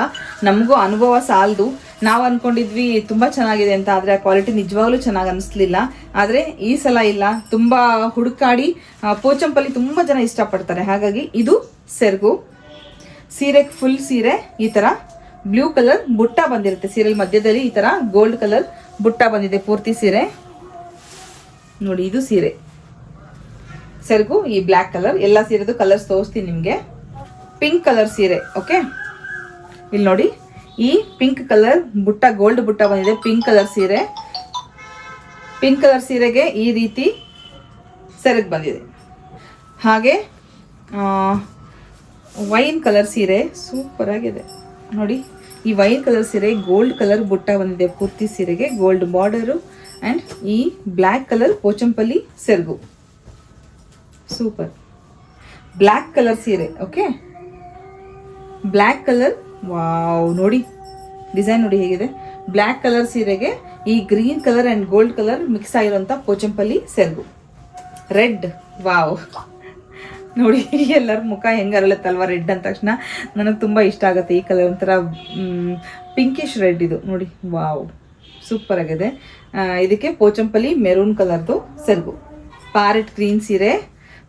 ನಮಗೂ ಅನುಭವ ಸಾಲದು. ನಾವು ಅನ್ಕೊಂಡಿದ್ವಿ ತುಂಬ ಚೆನ್ನಾಗಿದೆ ಅಂತ, ಆದರೆ ಆ ಕ್ವಾಲಿಟಿ ನಿಜವಾಗ್ಲೂ ಚೆನ್ನಾಗಿ ಅನಿಸ್ಲಿಲ್ಲ. ಆದರೆ ಈ ಸಲ ಇಲ್ಲ, ತುಂಬ ಹುಡುಕಾಡಿ ಪೋಚಂಪಲ್ಲಿ ತುಂಬ ಜನ ಇಷ್ಟಪಡ್ತಾರೆ. ಹಾಗಾಗಿ ಇದು ಸೆರಗು. ಸೀರೆ ಫುಲ್ ಸೀರೆ ಈ ಥರ ಬ್ಲೂ ಕಲರ್ ಬುಟ್ಟ ಬಂದಿರುತ್ತೆ. ಸೀರೆ ಮಧ್ಯದಲ್ಲಿ ಈ ಥರ ಗೋಲ್ಡ್ ಕಲರ್ ಬುಟ್ಟ ಬಂದಿದೆ ಪೂರ್ತಿ ಸೀರೆ ನೋಡಿ. ಇದು ಸೀರೆ ಸೆರಗು ಈ ಬ್ಲ್ಯಾಕ್ ಕಲರ್. ಎಲ್ಲ ಸೀರೆದು ಕಲರ್ಸ್ ತೋರಿಸ್ತೀನಿ ನಿಮಗೆ. ಪಿಂಕ್ ಕಲರ್ ಸೀರೆ. ಓಕೆ, ಇಲ್ಲಿ ನೋಡಿ, ಈ ಪಿಂಕ್ ಕಲರ್ ಬುಟ್ಟ, ಗೋಲ್ಡ್ ಬುಟ್ಟ ಬಂದಿದೆ. ಪಿಂಕ್ ಕಲರ್ ಸೀರೆ. ಪಿಂಕ್ ಕಲರ್ ಸೀರೆಗೆ ಈ ರೀತಿ ಸೆರಗು ಬಂದಿದೆ. ಹಾಗೆ ವೈನ್ ಕಲರ್ ಸೀರೆ ಸೂಪರ್ ಆಗಿದೆ ನೋಡಿ. ಈ ವೈನ್ ಕಲರ್ ಸೀರೆ ಗೋಲ್ಡ್ ಕಲರ್ ಬುಟ್ಟ ಬಂದಿದೆ ಪೂರ್ತಿ ಸೀರೆಗೆ. ಗೋಲ್ಡ್ ಬಾರ್ಡರು ಆ್ಯಂಡ್ ಈ ಬ್ಲ್ಯಾಕ್ ಕಲರ್ ಪೋಚಂಪಲ್ಲಿ ಸೆರಗು ಸೂಪರ್. ಬ್ಲ್ಯಾಕ್ ಕಲರ್ ಸೀರೆ. Okay, black colour. ವಾವ್, ನೋಡಿ ಡಿಸೈನ್ ನೋಡಿ ಹೇಗಿದೆ. ಬ್ಲ್ಯಾಕ್ ಕಲರ್ ಸೀರೆಗೆ ಈ green colour and gold colour mix ಆಗಿರೋಂಥ ಪೋಚಂಪಲ್ಲಿ ಸೆರಗು. ರೆಡ್. ವಾವ್, ನೋಡಿ ಎಲ್ಲರ ಮುಖ ಹೆಂಗೆ ಅರಳುತ್ತಲ್ವ ರೆಡ್ ಅಂದ ತಕ್ಷಣ. ನನಗೆ ತುಂಬ ಇಷ್ಟ ಆಗುತ್ತೆ ಈ ಕಲರ್. ಒಂಥರ ಪಿಂಕಿಶ್ ರೆಡ್ ಇದು ನೋಡಿ. ವಾವ್, ಸೂಪರ್ ಆಗಿದೆ. ಇದಕ್ಕೆ ಪೋಚಂಪಲ್ಲಿ ಮೆರೂನ್ ಕಲರ್ದು ಸೆರಗು. ಪ್ಯಾರೆಟ್ ಗ್ರೀನ್ ಸೀರೆ.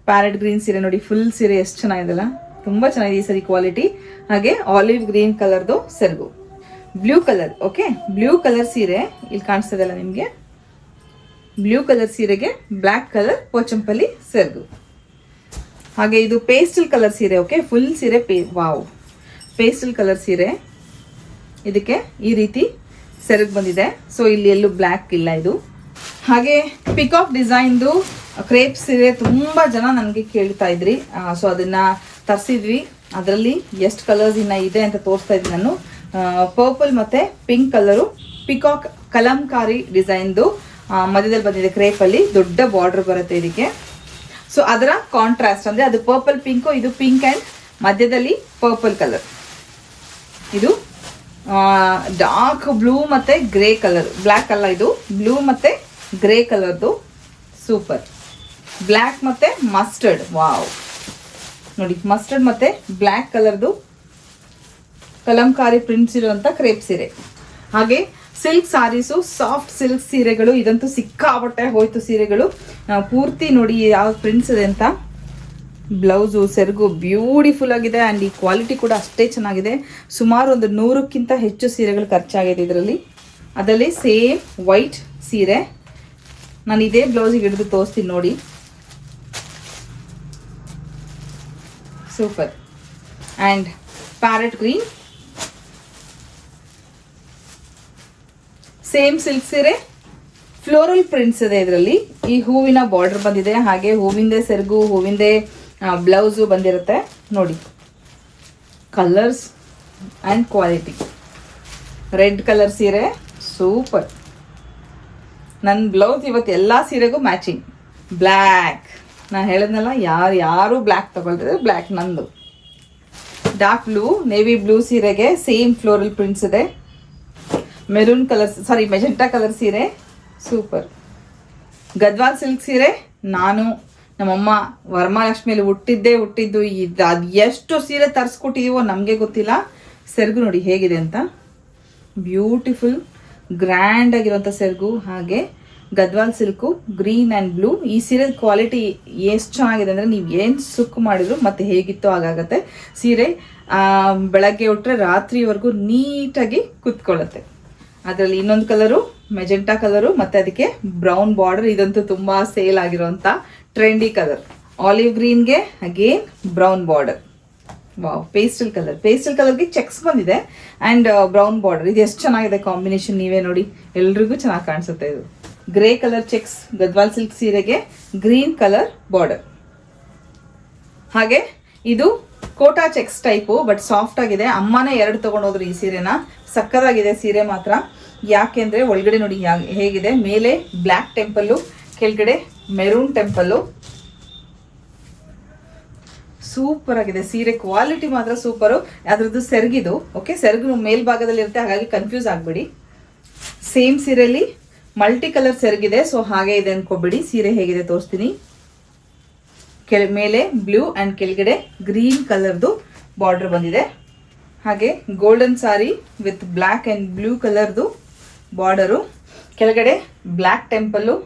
ಪ್ಯಾರೆಟ್ ಗ್ರೀನ್ ಸೀರೆ ನೋಡಿ, ಫುಲ್ ಸೀರೆ ಎಷ್ಟು ಚೆನ್ನಾಗಿದೆಲ್ಲ, ತುಂಬ ಚೆನ್ನಾಗಿದೆ ಈ ಸರಿ ಕ್ವಾಲಿಟಿ. ಹಾಗೆ ಆಲಿವ್ ಗ್ರೀನ್ ಕಲರ್ದು ಸೆರಗು. Blue colour. Okay, blue colour ಸೀರೆ ಇಲ್ಲಿ ಕಾಣಿಸ್ತದಲ್ಲ ನಿಮಗೆ. ಬ್ಲೂ ಕಲರ್ ಸೀರೆಗೆ ಬ್ಲ್ಯಾಕ್ ಕಲರ್ ಪೋಚಂಪಲ್ಲಿ ಸೆರಗು. ಹಾಗೆ ಇದು ಪೇಸ್ಟಲ್ ಕಲರ್ ಸೀರೆ. ಓಕೆ, ಫುಲ್ ಸೀರೆ ವಾವ್, ಪೇಸ್ಟಲ್ ಕಲರ್ ಸೀರೆ. ಇದಕ್ಕೆ ಈ ರೀತಿ ಸೆರಗು ಬಂದಿದೆ. ಸೊ ಇಲ್ಲಿ ಎಲ್ಲೂ ಬ್ಲ್ಯಾಕ್ ಇಲ್ಲ ಇದು. ಹಾಗೆ ಪಿಕಾಕ್ ಡಿಸೈನ್ದು ಕ್ರೇಪ್ ಸೀರೆ ತುಂಬ ಜನ ನನಗೆ ಕೇಳ್ತಾ ಇದ್ರಿ. ಸೊ ಅದನ್ನು ತರಿಸಿದ್ವಿ. ಅದರಲ್ಲಿ ಎಷ್ಟು ಕಲರ್ಸ್ ಇನ್ನು ಇದೆ ಅಂತ ತೋರಿಸ್ತಾ ಇದ್ದೀನಿ ನಾನು. ಪರ್ಪಲ್ ಮತ್ತು ಪಿಂಕ್ ಕಲರು ಪಿಕಾಕ್ ಕಲಂಕಾರಿ ಡಿಸೈನ್ದು ಮಧ್ಯದಲ್ಲಿ ಬಂದಿದೆ. ಕ್ರೇಪಲ್ಲಿ ದೊಡ್ಡ ಬಾರ್ಡರ್ ಬರುತ್ತೆ ಇದಕ್ಕೆ. ಸೊ ಅದರ ಕಾಂಟ್ರಾಸ್ಟ್ ಅಂದರೆ ಅದು ಪರ್ಪಲ್ ಪಿಂಕು, ಇದು ಪಿಂಕ್ ಆ್ಯಂಡ್ ಮಧ್ಯದಲ್ಲಿ ಪರ್ಪಲ್ ಕಲರ್. ಇದು ಡಾರ್ಕ್ ಬ್ಲೂ ಮತ್ತು ಗ್ರೇ ಕಲರ್. ಬ್ಲ್ಯಾಕ್ ಅಲ್ಲ, ಇದು ಬ್ಲೂ ಮತ್ತು ಗ್ರೇ ಕಲರ್ದು ಸೂಪರ್. ಬ್ಲ್ಯಾಕ್ ಮತ್ತು ಮಸ್ಟರ್ಡ್. ವಾವ್, ನೋಡಿ ಮಸ್ಟರ್ಡ್ ಮತ್ತು ಬ್ಲ್ಯಾಕ್ ಕಲರ್ದು ಕಲಂಕಾರಿ ಪ್ರಿಂಟ್ಸ್ ಇರುವಂಥ ಕ್ರೇಪ್ ಸೀರೆ. ಹಾಗೆ ಸಿಲ್ಕ್ ಸಾರೀಸು, ಸಾಫ್ಟ್ ಸಿಲ್ಕ್ ಸೀರೆಗಳು. ಇದಂತೂ ಸಿಕ್ಕಾಪಟ್ಟೆ ಹೋಯ್ತು ಸೀರೆಗಳು. ಪೂರ್ತಿ ನೋಡಿ ಯಾವ ಪ್ರಿಂಟ್ಸ್ ಇದೆ ಅಂತ. ಬ್ಲೌಸು ಸೆರಗು ಬ್ಯೂಟಿಫುಲ್ ಆಗಿದೆ ಆ್ಯಂಡ್ ಈ ಕ್ವಾಲಿಟಿ ಕೂಡ ಅಷ್ಟೇ ಚೆನ್ನಾಗಿದೆ. ಸುಮಾರು ಒಂದು 100ಕ್ಕಿಂತ ಹೆಚ್ಚು ಸೀರೆಗಳು ಖರ್ಚಾಗಿದೆ ಇದರಲ್ಲಿ. ಅದರಲ್ಲಿ ಸೇಮ್ ವೈಟ್ ಸೀರೆ. ನಾನು ಇದೇ ಬ್ಲೌಸಿಗೆ ಹಿಡಿದು ತೋರಿಸ್ತೀನಿ ನೋಡಿ. Super. And parrot green. Same silk ಸೀರೆ, ಫ್ಲೋರಲ್ ಪ್ರಿಂಟ್ಸ್ ಇದೆ ಇದರಲ್ಲಿ. ಈ ಹೂವಿನ ಬಾರ್ಡರ್ ಬಂದಿದೆ. ಹಾಗೆ ಹೂವಿಂದೇ ಸೆರಗು, ಹೂವಿಂದೇ ಬ್ಲೌಸು ಬಂದಿರುತ್ತೆ ನೋಡಿ. Colours and quality. Red colour ಸೀರೆ ಸೂಪರ್. ನನ್ನ ಬ್ಲೌಸ್ ಇವತ್ತು ಎಲ್ಲ ಸೀರೆಗೂ ಮ್ಯಾಚಿಂಗ್. ಬ್ಲ್ಯಾಕ್. ನಾನು ಹೇಳಿದ್ನಲ್ಲ, ಯಾರು ಬ್ಲ್ಯಾಕ್ ತಗೊಳ್ತಿದ್ರೆ ಬ್ಲ್ಯಾಕ್ ನಂದು. ಡಾರ್ಕ್ ಬ್ಲೂ, ನೇವಿ ಬ್ಲೂ ಸೀರೆಗೆ ಸೇಮ್ ಫ್ಲೋರಲ್ ಪ್ರಿಂಟ್ಸ್ ಇದೆ. ಮೆರೂನ್ ಕಲರ್, ಸಾರಿ ಮೆಜೆಂಟಾ ಕಲರ್ ಸೀರೆ ಸೂಪರ್. ಗದ್ವಾಲ್ ಸಿಲ್ಕ್ ಸೀರೆ. ನಾನು ನಮ್ಮಮ್ಮ ವರಮಹಾಲಕ್ಷ್ಮಿಯಲ್ಲಿ ಹುಟ್ಟಿದ್ದು ಇದು. ಅದು ಎಷ್ಟು ಸೀರೆ ತರಿಸ್ಕೊಟ್ಟಿದ್ದೀವೋ ನಮಗೆ ಗೊತ್ತಿಲ್ಲ. ಸೆರಗು ನೋಡಿ ಹೇಗಿದೆ ಅಂತ. ಬ್ಯೂಟಿಫುಲ್ ಗ್ರ್ಯಾಂಡ್ ಆಗಿರುವಂಥ ಸೆರಗು. ಹಾಗೆ Gadwal silk, green and blue. ಈ ಸೀರೆ ಕ್ವಾಲಿಟಿ ಎಷ್ಟು ಚೆನ್ನಾಗಿದೆ ಅಂದರೆ ನೀವು ಏನು ಸುಕ್ಕು ಮಾಡಿದ್ರು ಮತ್ತೆ ಹೇಗಿತ್ತೋ ಹಾಗಾಗತ್ತೆ. ಸೀರೆ ಬೆಳಗ್ಗೆ ಉಟ್ಟರೆ ರಾತ್ರಿವರೆಗೂ ನೀಟಾಗಿ ಕುತ್ಕೊಳ್ಳುತ್ತೆ. ಅದರಲ್ಲಿ ಇನ್ನೊಂದು ಕಲರು ಮೆಜೆಂಟಾ ಕಲರು ಮತ್ತು ಅದಕ್ಕೆ ಬ್ರೌನ್ ಬಾರ್ಡರ್. ಇದಂತೂ ತುಂಬ ಸೇಲ್ ಆಗಿರೋಂಥ ಟ್ರೆಂಡಿ ಕಲರ್. ಆಲಿವ್ ಗ್ರೀನ್ಗೆ again brown border. Wow, pastel colour. Pastel ಕಲರ್ಗೆ ಚೆಕ್ಸ್ ಬಂದಿದೆ ಆ್ಯಂಡ್ ಬ್ರೌನ್ ಬಾರ್ಡರ್. ಇದು ಎಷ್ಟು ಚೆನ್ನಾಗಿದೆ ಕಾಂಬಿನೇಷನ್, ನೀವೇ ನೋಡಿ. ಎಲ್ರಿಗೂ ಚೆನ್ನಾಗಿ ಕಾಣಿಸುತ್ತೆ ಇದು. Grey colour checks Gadwal silk ಸೀರೆಗೆ ಗ್ರೀನ್ ಕಲರ್ ಬಾರ್ಡರ್. ಹಾಗೆ ಇದು Kota checks type, but soft ಆಗಿದೆ. ಅಮ್ಮನೇ 2 ತೊಗೊಂಡೋದ್ರು ಈ ಸೀರೆನ. ಸಕ್ಕದಾಗಿದೆ ಸೀರೆ ಮಾತ್ರ. ಯಾಕೆಂದರೆ ಒಳಗಡೆ ನೋಡಿ ಹೇಗಿದೆ. ಮೇಲೆ ಬ್ಲ್ಯಾಕ್ ಟೆಂಪಲ್ಲು, ಕೆಳಗಡೆ ಮೆರೂನ್ ಟೆಂಪಲ್ಲು. ಸೂಪರ್ ಆಗಿದೆ ಸೀರೆ. ಕ್ವಾಲಿಟಿ ಮಾತ್ರ ಸೂಪರು. ಅದರದ್ದು ಸೆರಗಿದು. ಓಕೆ, ಸೆರಗು ಮೇಲ್ಭಾಗದಲ್ಲಿ ಇರುತ್ತೆ, ಹಾಗಾಗಿ ಕನ್ಫ್ಯೂಸ್ ಆಗಬೇಡಿ. ಸೇಮ್ ಸೀರೆಯಲ್ಲಿ ಮಲ್ಟಿ ಕಲರ್ ಸೆರಗಿದೆ. ಸೊ ಹಾಗೆ ಇದೆ ಅನ್ಕೋಬೇಡಿ. ಸೀರೆ ಹೇಗಿದೆ ತೋರಿಸ್ತೀನಿ. ಮೇಲೆ ಬ್ಲೂ ಆ್ಯಂಡ್ ಕೆಳಗಡೆ ಗ್ರೀನ್ ಕಲರ್ದು ಬಾರ್ಡರ್ ಬಂದಿದೆ. ಹಾಗೆ golden sari with black and blue ಕಲರ್ದು ಬಾರ್ಡರು, ಕೆಳಗಡೆ ಬ್ಲ್ಯಾಕ್ ಟೆಂಪಲ್ಲು,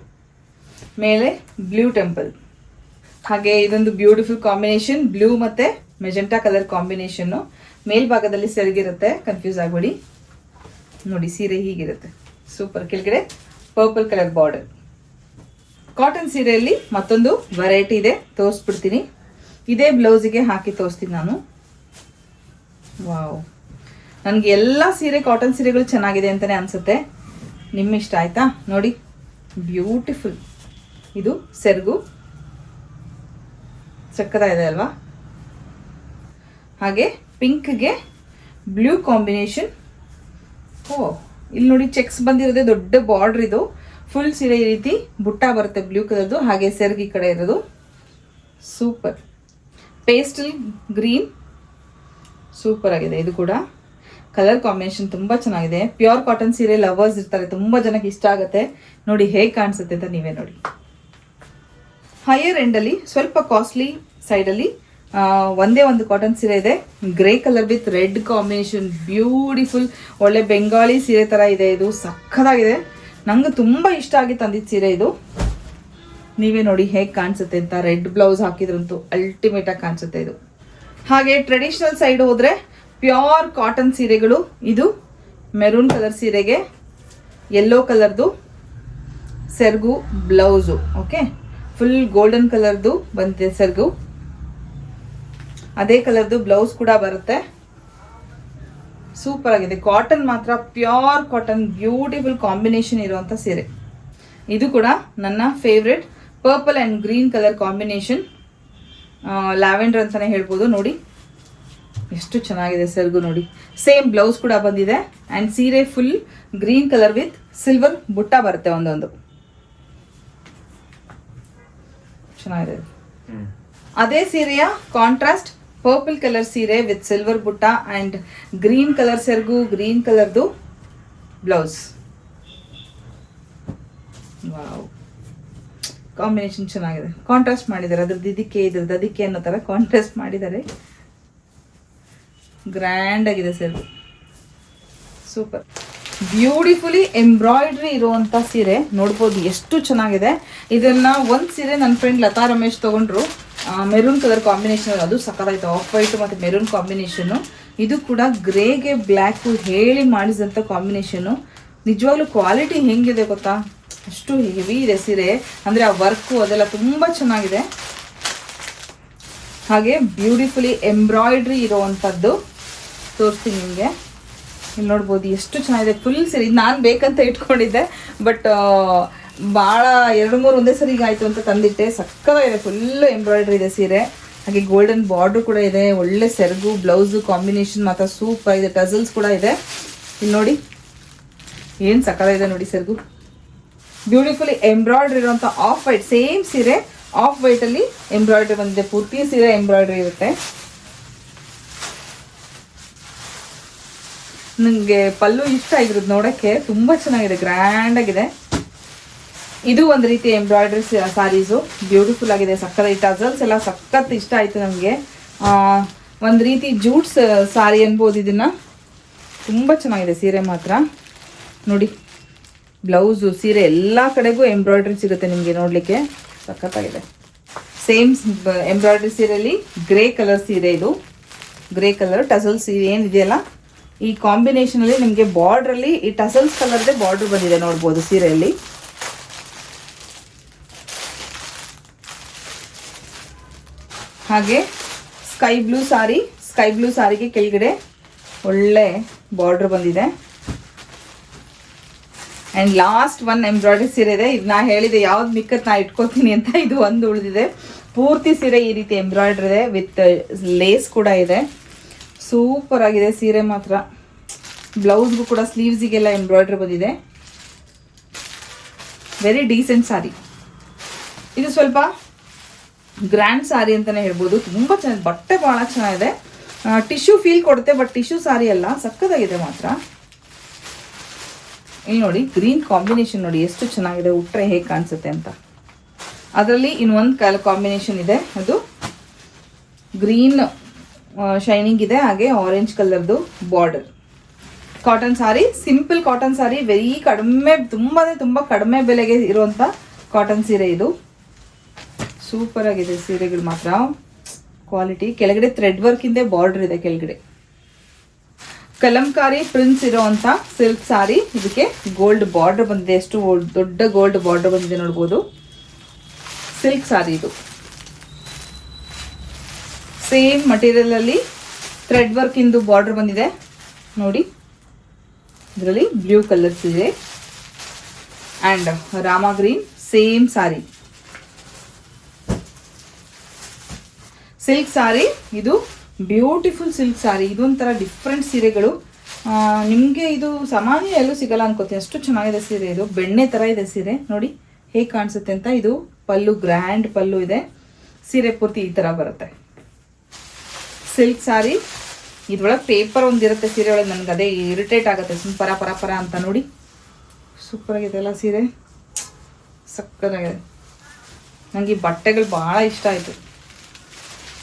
ಮೇಲೆ ಬ್ಲೂ ಟೆಂಪಲ್. ಹಾಗೆ ಇದೊಂದು ಬ್ಯೂಟಿಫುಲ್ ಕಾಂಬಿನೇಷನ್, ಬ್ಲೂ ಮತ್ತು ಮೆಜೆಂಟಾ ಕಲರ್ ಕಾಂಬಿನೇಷನ್ನು. ಮೇಲ್ಭಾಗದಲ್ಲಿ ಸೆರಗಿರುತ್ತೆ, ಕನ್ಫ್ಯೂಸ್ ಆಗಬೇಡಿ. ನೋಡಿ ಸೀರೆ ಹೀಗಿರುತ್ತೆ, ಸೂಪರ್. ಕೆಳಗಡೆ ಪರ್ಪಲ್ ಕಲರ್ ಬಾರ್ಡರ್. ಕಾಟನ್ ಸೀರೆಯಲ್ಲಿ ಮತ್ತೊಂದು ವೆರೈಟಿ ಇದೆ, ತೋರಿಸ್ಬಿಡ್ತೀನಿ. ಇದೇ ಬ್ಲೌಸಿಗೆ ಹಾಕಿ ತೋರಿಸ್ತೀನಿ ನಾನು. ವಾವ್, ನನಗೆ ಎಲ್ಲ ಸೀರೆ ಕಾಟನ್ ಸೀರೆಗಳು ಚೆನ್ನಾಗಿದೆ ಅಂತಲೇ ಅನಿಸುತ್ತೆ. ನಿಮ್ಮ ಇಷ್ಟ ಆಯಿತಾ? ನೋಡಿ ಬ್ಯೂಟಿಫುಲ್. ಇದು ಸೆರಗು ಸಕ್ಕತ್ತಾಗಿದೆ ಅಲ್ವಾ? ಹಾಗೆ ಪಿಂಕ್ಗೆ ಬ್ಲೂ ಕಾಂಬಿನೇಷನ್. ಇಲ್ಲಿ ನೋಡಿ ಚೆಕ್ಸ್ ಬಂದಿರೋದೆ, ದೊಡ್ಡ ಬಾರ್ಡ್ರ್. ಇದು ಫುಲ್ ಸೀರೆ ಈ ರೀತಿ ಬುಟ್ಟ ಬರುತ್ತೆ ಬ್ಲೂ ಕಲರ್ದು. ಹಾಗೆ ಸೆರಗು ಈ ಕಡೆ ಇರೋದು ಸೂಪರ್. ಪೇಸ್ಟಲ್ ಗ್ರೀನ್ ಸೂಪರ್ ಆಗಿದೆ. ಇದು ಕೂಡ ಕಲರ್ ಕಾಂಬಿನೇಷನ್ ತುಂಬ ಚೆನ್ನಾಗಿದೆ. ಪ್ಯೂರ್ ಕಾಟನ್ ಸೀರೆ ಲವರ್ಸ್ ಇರ್ತಾರೆ, ತುಂಬ ಜನಕ್ಕೆ ಇಷ್ಟ ಆಗುತ್ತೆ. ನೋಡಿ ಹೇಗೆ ಕಾಣಿಸುತ್ತೆ ಅಂತ ನೀವೇ ನೋಡಿ. ಹೈಯರ್ ಎಂಡಲ್ಲಿ ಸ್ವಲ್ಪ ಕಾಸ್ಟ್ಲಿ ಸೈಡಲ್ಲಿ ಒಂದೇ ಒಂದು ಕಾಟನ್ ಸೀರೆ ಇದೆ, grey colour with red combination. Beautiful, ಒಳ್ಳೆ ಬೆಂಗಾಳಿ ಸೀರೆ ಥರ ಇದೆ. ಇದು ಸಕ್ಕತ್ತಾಗಿದೆ, ನಂಗೆ ತುಂಬ ಇಷ್ಟ ಆಗಿ ತಂದಿದ್ದ ಸೀರೆ ಇದು. ನೀವೇ ನೋಡಿ ಹೇಗೆ ಕಾಣಿಸುತ್ತೆ ಅಂತ. ರೆಡ್ ಬ್ಲೌಸ್ ಹಾಕಿದ್ರಂತೂ ಅಲ್ಟಿಮೇಟಾಗಿ ಕಾಣಿಸುತ್ತೆ ಇದು. ಹಾಗೆ ಟ್ರೆಡಿಷ್ನಲ್ ಸೈಡ್ ಹೋದರೆ ಪ್ಯೂರ್ ಕಾಟನ್ ಸೀರೆಗಳು. ಇದು ಮೆರೂನ್ ಕಲರ್ ಸೀರೆಗೆ ಯೆಲ್ಲೋ ಕಲರ್ದು ಸೆರಗು ಬ್ಲೌಸು. ಓಕೆ, ಫುಲ್ ಗೋಲ್ಡನ್ ಕಲರ್ದು ಬಂದಿದೆ ಸೆರಗು. ಅದೇ ಕಲರ್ದು ಬ್ಲೌಸ್ ಕೂಡ ಬರುತ್ತೆ. ಸೂಪರ್ ಆಗಿದೆ. ಕಾಟನ್ ಮಾತ್ರ ಪ್ಯೂರ್ ಕಾಟನ್, ಬ್ಯೂಟಿಫುಲ್ ಕಾಂಬಿನೇಷನ್ ಇರುವಂಥ ಸೀರೆ. ಇದು ಕೂಡ ನನ್ನ favourite, purple and green colour combination, lavender ಅಂತಲೇ ಹೇಳ್ಬೋದು. ನೋಡಿ ಎಷ್ಟು ಚೆನ್ನಾಗಿದೆ ಸೆರಗು. ನೋಡಿ ಸೇಮ್ ಬ್ಲೌಸ್ ಕೂಡ ಬಂದಿದೆ. ಆ್ಯಂಡ್ ಸೀರೆ full green colour with silver ಬುಟ್ಟ ಬರುತ್ತೆ ಒಂದೊಂದು. ಚೆನ್ನಾಗಿದೆ. ಅದೇ ಸೀರೆಯ ಕಾಂಟ್ರಾಸ್ಟ್ ಪರ್ಪಲ್ ಕಲರ್ ಸೀರೆ ವಿತ್ ಸಿಲ್ವರ್ ಬುಟ್ಟ ಆ್ಯಂಡ್ ಗ್ರೀನ್ ಕಲರ್ ಸೆರಗು, ಗ್ರೀನ್ ಕಲರ್ದು ಬ್ಲೌಸ್. ವಾವ್, ಕಾಂಬಿನೇಷನ್ ಚೆನ್ನಾಗಿದೆ. ಕಾಂಟ್ರಾಸ್ಟ್ ಮಾಡಿದ್ದಾರೆ, ಅದ್ರದ್ದು ಇದ್ರದ್ದು ಅದಕ್ಕೆ ಅನ್ನೋ ಥರ ಕಾಂಟ್ರಾಸ್ಟ್ ಮಾಡಿದ್ದಾರೆ. ಗ್ರ್ಯಾಂಡ್ ಆಗಿದೆ ಸೆರಗು, ಸೂಪರ್. ಬ್ಯೂಟಿಫುಲಿ ಎಂಬ್ರಾಯ್ಡ್ರಿ ಇರುವಂಥ ಸೀರೆ ನೋಡ್ಬೋದು, ಎಷ್ಟು ಚೆನ್ನಾಗಿದೆ. ಇದನ್ನ ಒಂದು ಸೀರೆ ನನ್ನ ಫ್ರೆಂಡ್ ಲತಾ ರಮೇಶ್ ತೊಗೊಂಡ್ರು, ಮೆರೂನ್ ಕಲರ್ ಕಾಂಬಿನೇಷನ್. ಅದು ಸಕ್ಕತ್ತಾಯ್ತು, ಆಫ್ ವೈಟ್ ಮತ್ತು ಮೆರೂನ್ ಕಾಂಬಿನೇಷನ್ನು. ಇದು ಕೂಡ ಗ್ರೇಗೆ ಬ್ಲ್ಯಾಕು ಹೇಳಿ ಮಾಡಿಸಿದಂಥ ಕಾಂಬಿನೇಷನ್ನು. ನಿಜವಾಗ್ಲೂ ಕ್ವಾಲಿಟಿ ಹೆಂಗಿದೆ ಗೊತ್ತಾ, ಅಷ್ಟು ಹೆವಿ ಇದೆ ಸೀರೆ. ಅಂದರೆ ಆ ವರ್ಕು ಅದೆಲ್ಲ ತುಂಬ ಚೆನ್ನಾಗಿದೆ. ಹಾಗೆ ಬ್ಯೂಟಿಫುಲಿ ಎಂಬ್ರಾಯ್ಡ್ರಿ ಇರೋವಂಥದ್ದು ತೋರಿಸ್ತೀನಿ ನಿಮಗೆ. ಇಲ್ಲಿ ನೋಡ್ಬೋದು ಎಷ್ಟು ಚೆನ್ನಾಗಿದೆ ಫುಲ್ ಸೀರೆ. ಇದು ನಾನು ಬೇಕಂತ ಇಟ್ಕೊಂಡಿದ್ದೆ, ಬಟ್ ಭಾಳ 2-3 ಒಂದೇ ಸರಿಗೆ ಆಯಿತು ಅಂತ ತಂದಿಟ್ಟೆ. ಸಕ್ಕತ್ತಾಗಿದೆ, ಫುಲ್ಲು ಎಂಬ್ರಾಯ್ಡ್ರಿ ಇದೆ ಸೀರೆ. ಹಾಗೆ ಗೋಲ್ಡನ್ ಬಾರ್ಡ್ರ್ ಕೂಡ ಇದೆ. ಒಳ್ಳೆ ಸೆರಗು ಬ್ಲೌಸು ಕಾಂಬಿನೇಷನ್ ಮಾತ್ರ ಸೂಪರ್ ಇದೆ. ಟಸಲ್ಸ್ ಕೂಡ ಇದೆ. ಇಲ್ಲಿ ನೋಡಿ ಏನು ಸಕ್ಕತ್ತಾಗಿದೆ ನೋಡಿ ಸೆರಗು. ಬ್ಯೂಟಿಫುಲಿ ಎಂಬ್ರಾಯ್ಡ್ರಿ ಇರುವಂಥ ಆಫ್ ವೈಟ್, ಸೇಮ್ ಸೀರೆ ಆಫ್ ವೈಟಲ್ಲಿ ಎಂಬ್ರಾಯ್ಡ್ರಿ ಬಂದಿದೆ. ಪೂರ್ತಿ ಸೀರೆ ಎಂಬ್ರಾಯ್ಡ್ರಿ ಇರುತ್ತೆ. ನನಗೆ ಪಲ್ಲು ಇಷ್ಟ ಆಗಿರೋದು ನೋಡೋಕ್ಕೆ, ತುಂಬ ಚೆನ್ನಾಗಿದೆ, ಗ್ರ್ಯಾಂಡ್ ಆಗಿದೆ. ಇದು ಒಂದು ರೀತಿ ಎಂಬ್ರಾಯ್ಡ್ರಿ ಸಾರೀಸು, ಬ್ಯೂಟಿಫುಲ್ ಆಗಿದೆ. ಸಕ್ಕತ್ ಟಸಲ್ಸ್ ಎಲ್ಲ ಸಖತ್ ಇಷ್ಟ ಆಯಿತು ನನಗೆ. ಒಂದು ರೀತಿ ಜೂಟ್ಸ್ ಸಾರಿ ಅನ್ಬೋದು ಇದನ್ನು. ತುಂಬ ಚೆನ್ನಾಗಿದೆ ಸೀರೆ ಮಾತ್ರ. ನೋಡಿ ಬ್ಲೌಸು, ಸೀರೆ ಎಲ್ಲ ಕಡೆಗೂ ಎಂಬ್ರಾಯ್ಡ್ರಿ ಸಿಗುತ್ತೆ ನಿಮಗೆ ನೋಡಲಿಕ್ಕೆ, ಸಖತ್ತಾಗಿದೆ. ಸೇಮ್ ಎಂಬ್ರಾಯ್ಡ್ರಿ ಸೀರೆಯಲ್ಲಿ ಗ್ರೇ ಕಲರ್ ಸೀರೆ. ಇದು ಗ್ರೇ ಕಲರ್ ಟಸಲ್ಸ್ ಏನಿದೆಯಲ್ಲ ಈ ಕಾಂಬಿನೇಷನಲ್ಲಿ ನಿಮಗೆ ಬಾರ್ಡ್ರಲ್ಲಿ ಈ ಟಸಲ್ಸ್ ಕಲರ್ದೇ ಬಾರ್ಡ್ರ್ ಬಂದಿದೆ ನೋಡ್ಬೋದು ಸೀರೆಯಲ್ಲಿ. ಹಾಗೆ ಸ್ಕೈ ಬ್ಲೂ ಸಾರಿ, ಸ್ಕೈ ಬ್ಲೂ ಸಾರಿಗೆ ಕೆಳಗಡೆ ಒಳ್ಳೆ ಬಾರ್ಡ್ರ್ ಬಂದಿದೆ. ಆ್ಯಂಡ್ ಲಾಸ್ಟ್ ಒನ್ ಎಂಬ್ರಾಯ್ಡ್ರಿ ಸೀರೆ ಇದೆ. ಇದು ನಾ ಹೇಳಿದೆ ಯಾವ್ದು ಮಿಕ್ಕತ್ತು ನಾ ಇಟ್ಕೋತೀನಿ ಅಂತ, ಇದು ಒಂದು ಉಳಿದಿದೆ. ಪೂರ್ತಿ ಸೀರೆ ಈ ರೀತಿ ಎಂಬ್ರಾಯ್ಡ್ರಿ ಇದೆ ವಿತ್ ಲೇಸ್ ಕೂಡ ಇದೆ. ಸೂಪರ್ ಆಗಿದೆ ಸೀರೆ ಮಾತ್ರ. ಬ್ಲೌಸ್ಗೂ ಕೂಡ ಸ್ಲೀವ್ಸಿಗೆಲ್ಲ ಎಂಬ್ರಾಯ್ಡ್ರಿ ಬಂದಿದೆ. ವೆರಿ ಡೀಸೆಂಟ್ ಸಾರಿ. ಇದು ಸ್ವಲ್ಪ ಗ್ರ್ಯಾಂಡ್ ಸಾರಿ ಅಂತಲೇ ಹೇಳ್ಬೋದು. ತುಂಬ ಚೆನ್ನಾಗಿದೆ, ಬಟ್ಟೆ ಭಾಳ ಚೆನ್ನಾಗಿದೆ. ಟಿಶ್ಯೂ ಫೀಲ್ ಕೊಡುತ್ತೆ, ಬಟ್ ಟಿಶ್ಯೂ ಸಾರಿ ಅಲ್ಲ, ಸಕ್ಕತ್ತಾಗಿದೆ ಮಾತ್ರ. ಇಲ್ಲಿ ನೋಡಿ ಗ್ರೀನ್ ಕಾಂಬಿನೇಷನ್ ನೋಡಿ ಎಷ್ಟು ಚೆನ್ನಾಗಿದೆ, ಉಟ್ರೆ ಹೇಗೆ ಕಾಣಿಸುತ್ತೆ ಅಂತ. ಅದರಲ್ಲಿ ಇನ್ನೊಂದು ಕಲರ್ ಕಾಂಬಿನೇಷನ್ ಇದೆ, ಅದು ಗ್ರೀನ್ ಶೈನಿಂಗ್ ಇದೆ, ಹಾಗೆ ಆರೆಂಜ್ ಕಲರ್ದು ಬಾರ್ಡರ್. ಕಾಟನ್ ಸಾರಿ, ಸಿಂಪಲ್ ಕಾಟನ್ ಸಾರಿ, ವೆರಿ ಕಡಿಮೆ, ತುಂಬ ಕಡಿಮೆ ಬೆಲೆಗೆ ಇರುವಂಥ ಕಾಟನ್ ಸೀರೆ ಇದು. ಸೂಪರ್ ಆಗಿದೆ ಸೀರೆಗಳು ಮಾತ್ರ, ಕ್ವಾಲಿಟಿ. ಕೆಳಗಡೆ ಥ್ರೆಡ್ ವರ್ಕ್ ಇಂದ ಬಾರ್ಡರ್ ಇದೆ ಕೆಳಗಡೆ. ಕಲಂಕಾರಿ ಪ್ರಿಂಟ್ಸ್ ಇರೋವಂಥ ಸಿಲ್ಕ್ ಸಾರಿ, ಇದಕ್ಕೆ ಗೋಲ್ಡ್ ಬಾರ್ಡರ್ ಬಂದಿದೆ, ಎಷ್ಟು ದೊಡ್ಡ ಗೋಲ್ಡ್ ಬಾರ್ಡರ್ ಬಂದಿದೆ ನೋಡ್ಬೋದು. ಸಿಲ್ಕ್ ಸಾರಿ ಇದು. ಸೇಮ್ ಮಟೀರಿಯಲ್ ಅಲ್ಲಿ ಥ್ರೆಡ್ ವರ್ಕ್ ಇಂದು ಬಾರ್ಡರ್ ಬಂದಿದೆ ನೋಡಿ. ಇದರಲ್ಲಿ ಬ್ಲೂ ಕಲರ್ಸ್ ಇದೆ and rama green. Same sari, silk sari ಇದು. ಬ್ಯೂಟಿಫುಲ್ ಸಿಲ್ಕ್ ಸಾರಿ, ಇದೊಂಥರ ಡಿಫ್ರೆಂಟ್ ಸೀರೆಗಳು. ನಿಮಗೆ ಇದು ಸಾಮಾನ್ಯ ಎಲ್ಲೂ ಸಿಗಲ್ಲ ಅನ್ಕೋತೀನಿ, ಅಷ್ಟು ಚೆನ್ನಾಗಿದೆ ಸೀರೆ ಇದು. ಬೆಣ್ಣೆ ಥರ ಇದೆ ಸೀರೆ ನೋಡಿ ಹೇಗೆ ಕಾಣಿಸುತ್ತೆ ಅಂತ. ಇದು ಪಲ್ಲು, ಗ್ರ್ಯಾಂಡ್ ಪಲ್ಲು ಇದೆ. ಸೀರೆ ಪೂರ್ತಿ ಈ ಥರ ಬರುತ್ತೆ. ಸಿಲ್ಕ್ ಸಾರಿ, ಇದ್ರೊಳಗೆ ಪೇಪರ್ ಒಂದಿರುತ್ತೆ ಸೀರೆ ಒಳಗೆ, ನನಗೆ ಅದೇ ಇರಿಟೇಟ್ ಆಗುತ್ತೆ ಸುಮ್ಮನೆ ಪರ ಪರ ಪರ ಅಂತ. ನೋಡಿ ಸೂಪರ್ ಆಗಿದೆ ಅಲ್ಲ ಸೀರೆ, ಸಕ್ಕತ್ತಾಗಿದೆ. ನನಗೆ ಈ ಬಟ್ಟೆಗಳು ಭಾಳ ಇಷ್ಟ ಆಯಿತು.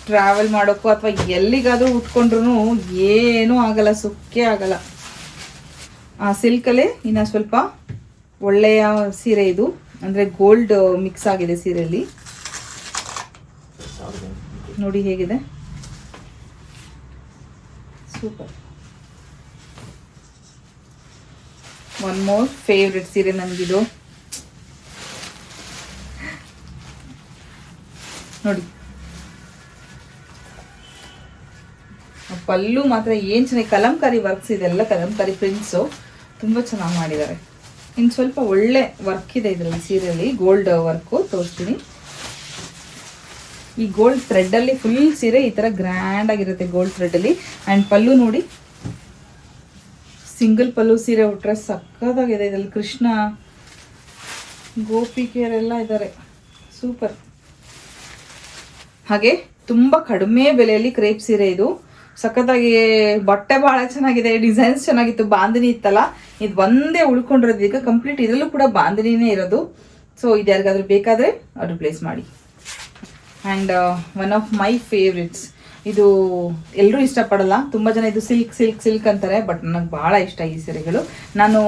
ಟ್ರಾವೆಲ್ ಮಾಡೋಕ್ಕೂ ಅಥವಾ ಎಲ್ಲಿಗಾದರೂ ಉಟ್ಕೊಂಡ್ರೂ ಏನೂ ಆಗಲ್ಲ, ಸುಕ್ಕೇ ಆಗಲ್ಲ. ಆ ಸಿಲ್ಕಲ್ಲೇ ಇನ್ನು ಸ್ವಲ್ಪ ಒಳ್ಳೆಯ ಸೀರೆ ಇದು, ಅಂದರೆ ಗೋಲ್ಡ್ ಮಿಕ್ಸ್ ಆಗಿದೆ ಸೀರೆಯಲ್ಲಿ. ನೋಡಿ ಹೇಗಿದೆ, ಸೂಪರ್. ಒನ್ ಮೋರ್ ಫೇವ್ರೆಟ್ ಸೀರೆ ನನಗಿದು ನೋಡಿ. ಪಲ್ಲು ಮಾತ್ರ ಏನು ಚೆನ್ನಾಗಿ, ಕಲಂಕಾರಿ ವರ್ಕ್ಸ್ ಇದೆಲ್ಲ ಕಲಂಕಾರಿ ಪ್ರಿಂಟ್ಸು ತುಂಬ ಚೆನ್ನಾಗಿ ಮಾಡಿದ್ದಾರೆ. ಇನ್ನು ಸ್ವಲ್ಪ ಒಳ್ಳೆ ವರ್ಕ್ ಇದೆ ಇದರಲ್ಲಿ ಸೀರೆಯಲ್ಲಿ, ಗೋಲ್ಡ್ ವರ್ಕು ತೋರಿಸ್ತೀನಿ. ಈ ಗೋಲ್ಡ್ ಥ್ರೆಡ್ಡಲ್ಲಿ ಫುಲ್ ಸೀರೆ ಈ ಥರ ಗ್ರ್ಯಾಂಡ್ ಆಗಿರುತ್ತೆ ಗೋಲ್ಡ್ ಥ್ರೆಡ್ಡಲ್ಲಿ. ಆ್ಯಂಡ್ ಪಲ್ಲು ನೋಡಿ, ಸಿಂಗಲ್ ಪಲ್ಲು ಸೀರೆ ಉಟ್ರೆ ಸಕ್ಕತ್ತಾಗಿದೆ. ಇದರಲ್ಲಿ ಕೃಷ್ಣ ಗೋಪಿಕೆಯರೆಲ್ಲ ಇದ್ದಾರೆ, ಸೂಪರ್. ಹಾಗೆ ತುಂಬ ಕಡಿಮೆ ಬೆಲೆಯಲ್ಲಿ ಕ್ರೇಪ್ ಸೀರೆ ಇದು. ಸಖತ್ತಾಗಿ ಬಟ್ಟೆ ಭಾಳ ಚೆನ್ನಾಗಿದೆ, ಡಿಸೈನ್ಸ್ ಚೆನ್ನಾಗಿತ್ತು. ಬಾಂದಿನಿ ಇತ್ತಲ್ಲ, ಇದು ಒಂದೇ ಉಳ್ಕೊಂಡಿರೋದು ಈಗ ಕಂಪ್ಲೀಟ್. ಇದರಲ್ಲೂ ಕೂಡ ಬಾಂದಿನಿನೇ ಇರೋದು. ಸೊ ಇದು ಯಾರಿಗಾದ್ರೂ ಬೇಕಾದರೆ ಆರ್ಡರ್ ಪ್ಲೇಸ್ ಮಾಡಿ. And one of my favourites, ಇದು ಎಲ್ಲರೂ ಇಷ್ಟಪಡಲ್ಲ, ತುಂಬ ಜನ ಇದು ಸಿಲ್ಕ್ ಸಿಲ್ಕ್ ಸಿಲ್ಕ್ ಅಂತಾರೆ, ಬಟ್ ನನಗೆ ಭಾಳ ಇಷ್ಟ ಈ ಸೀರೆಗಳು. ನಾನು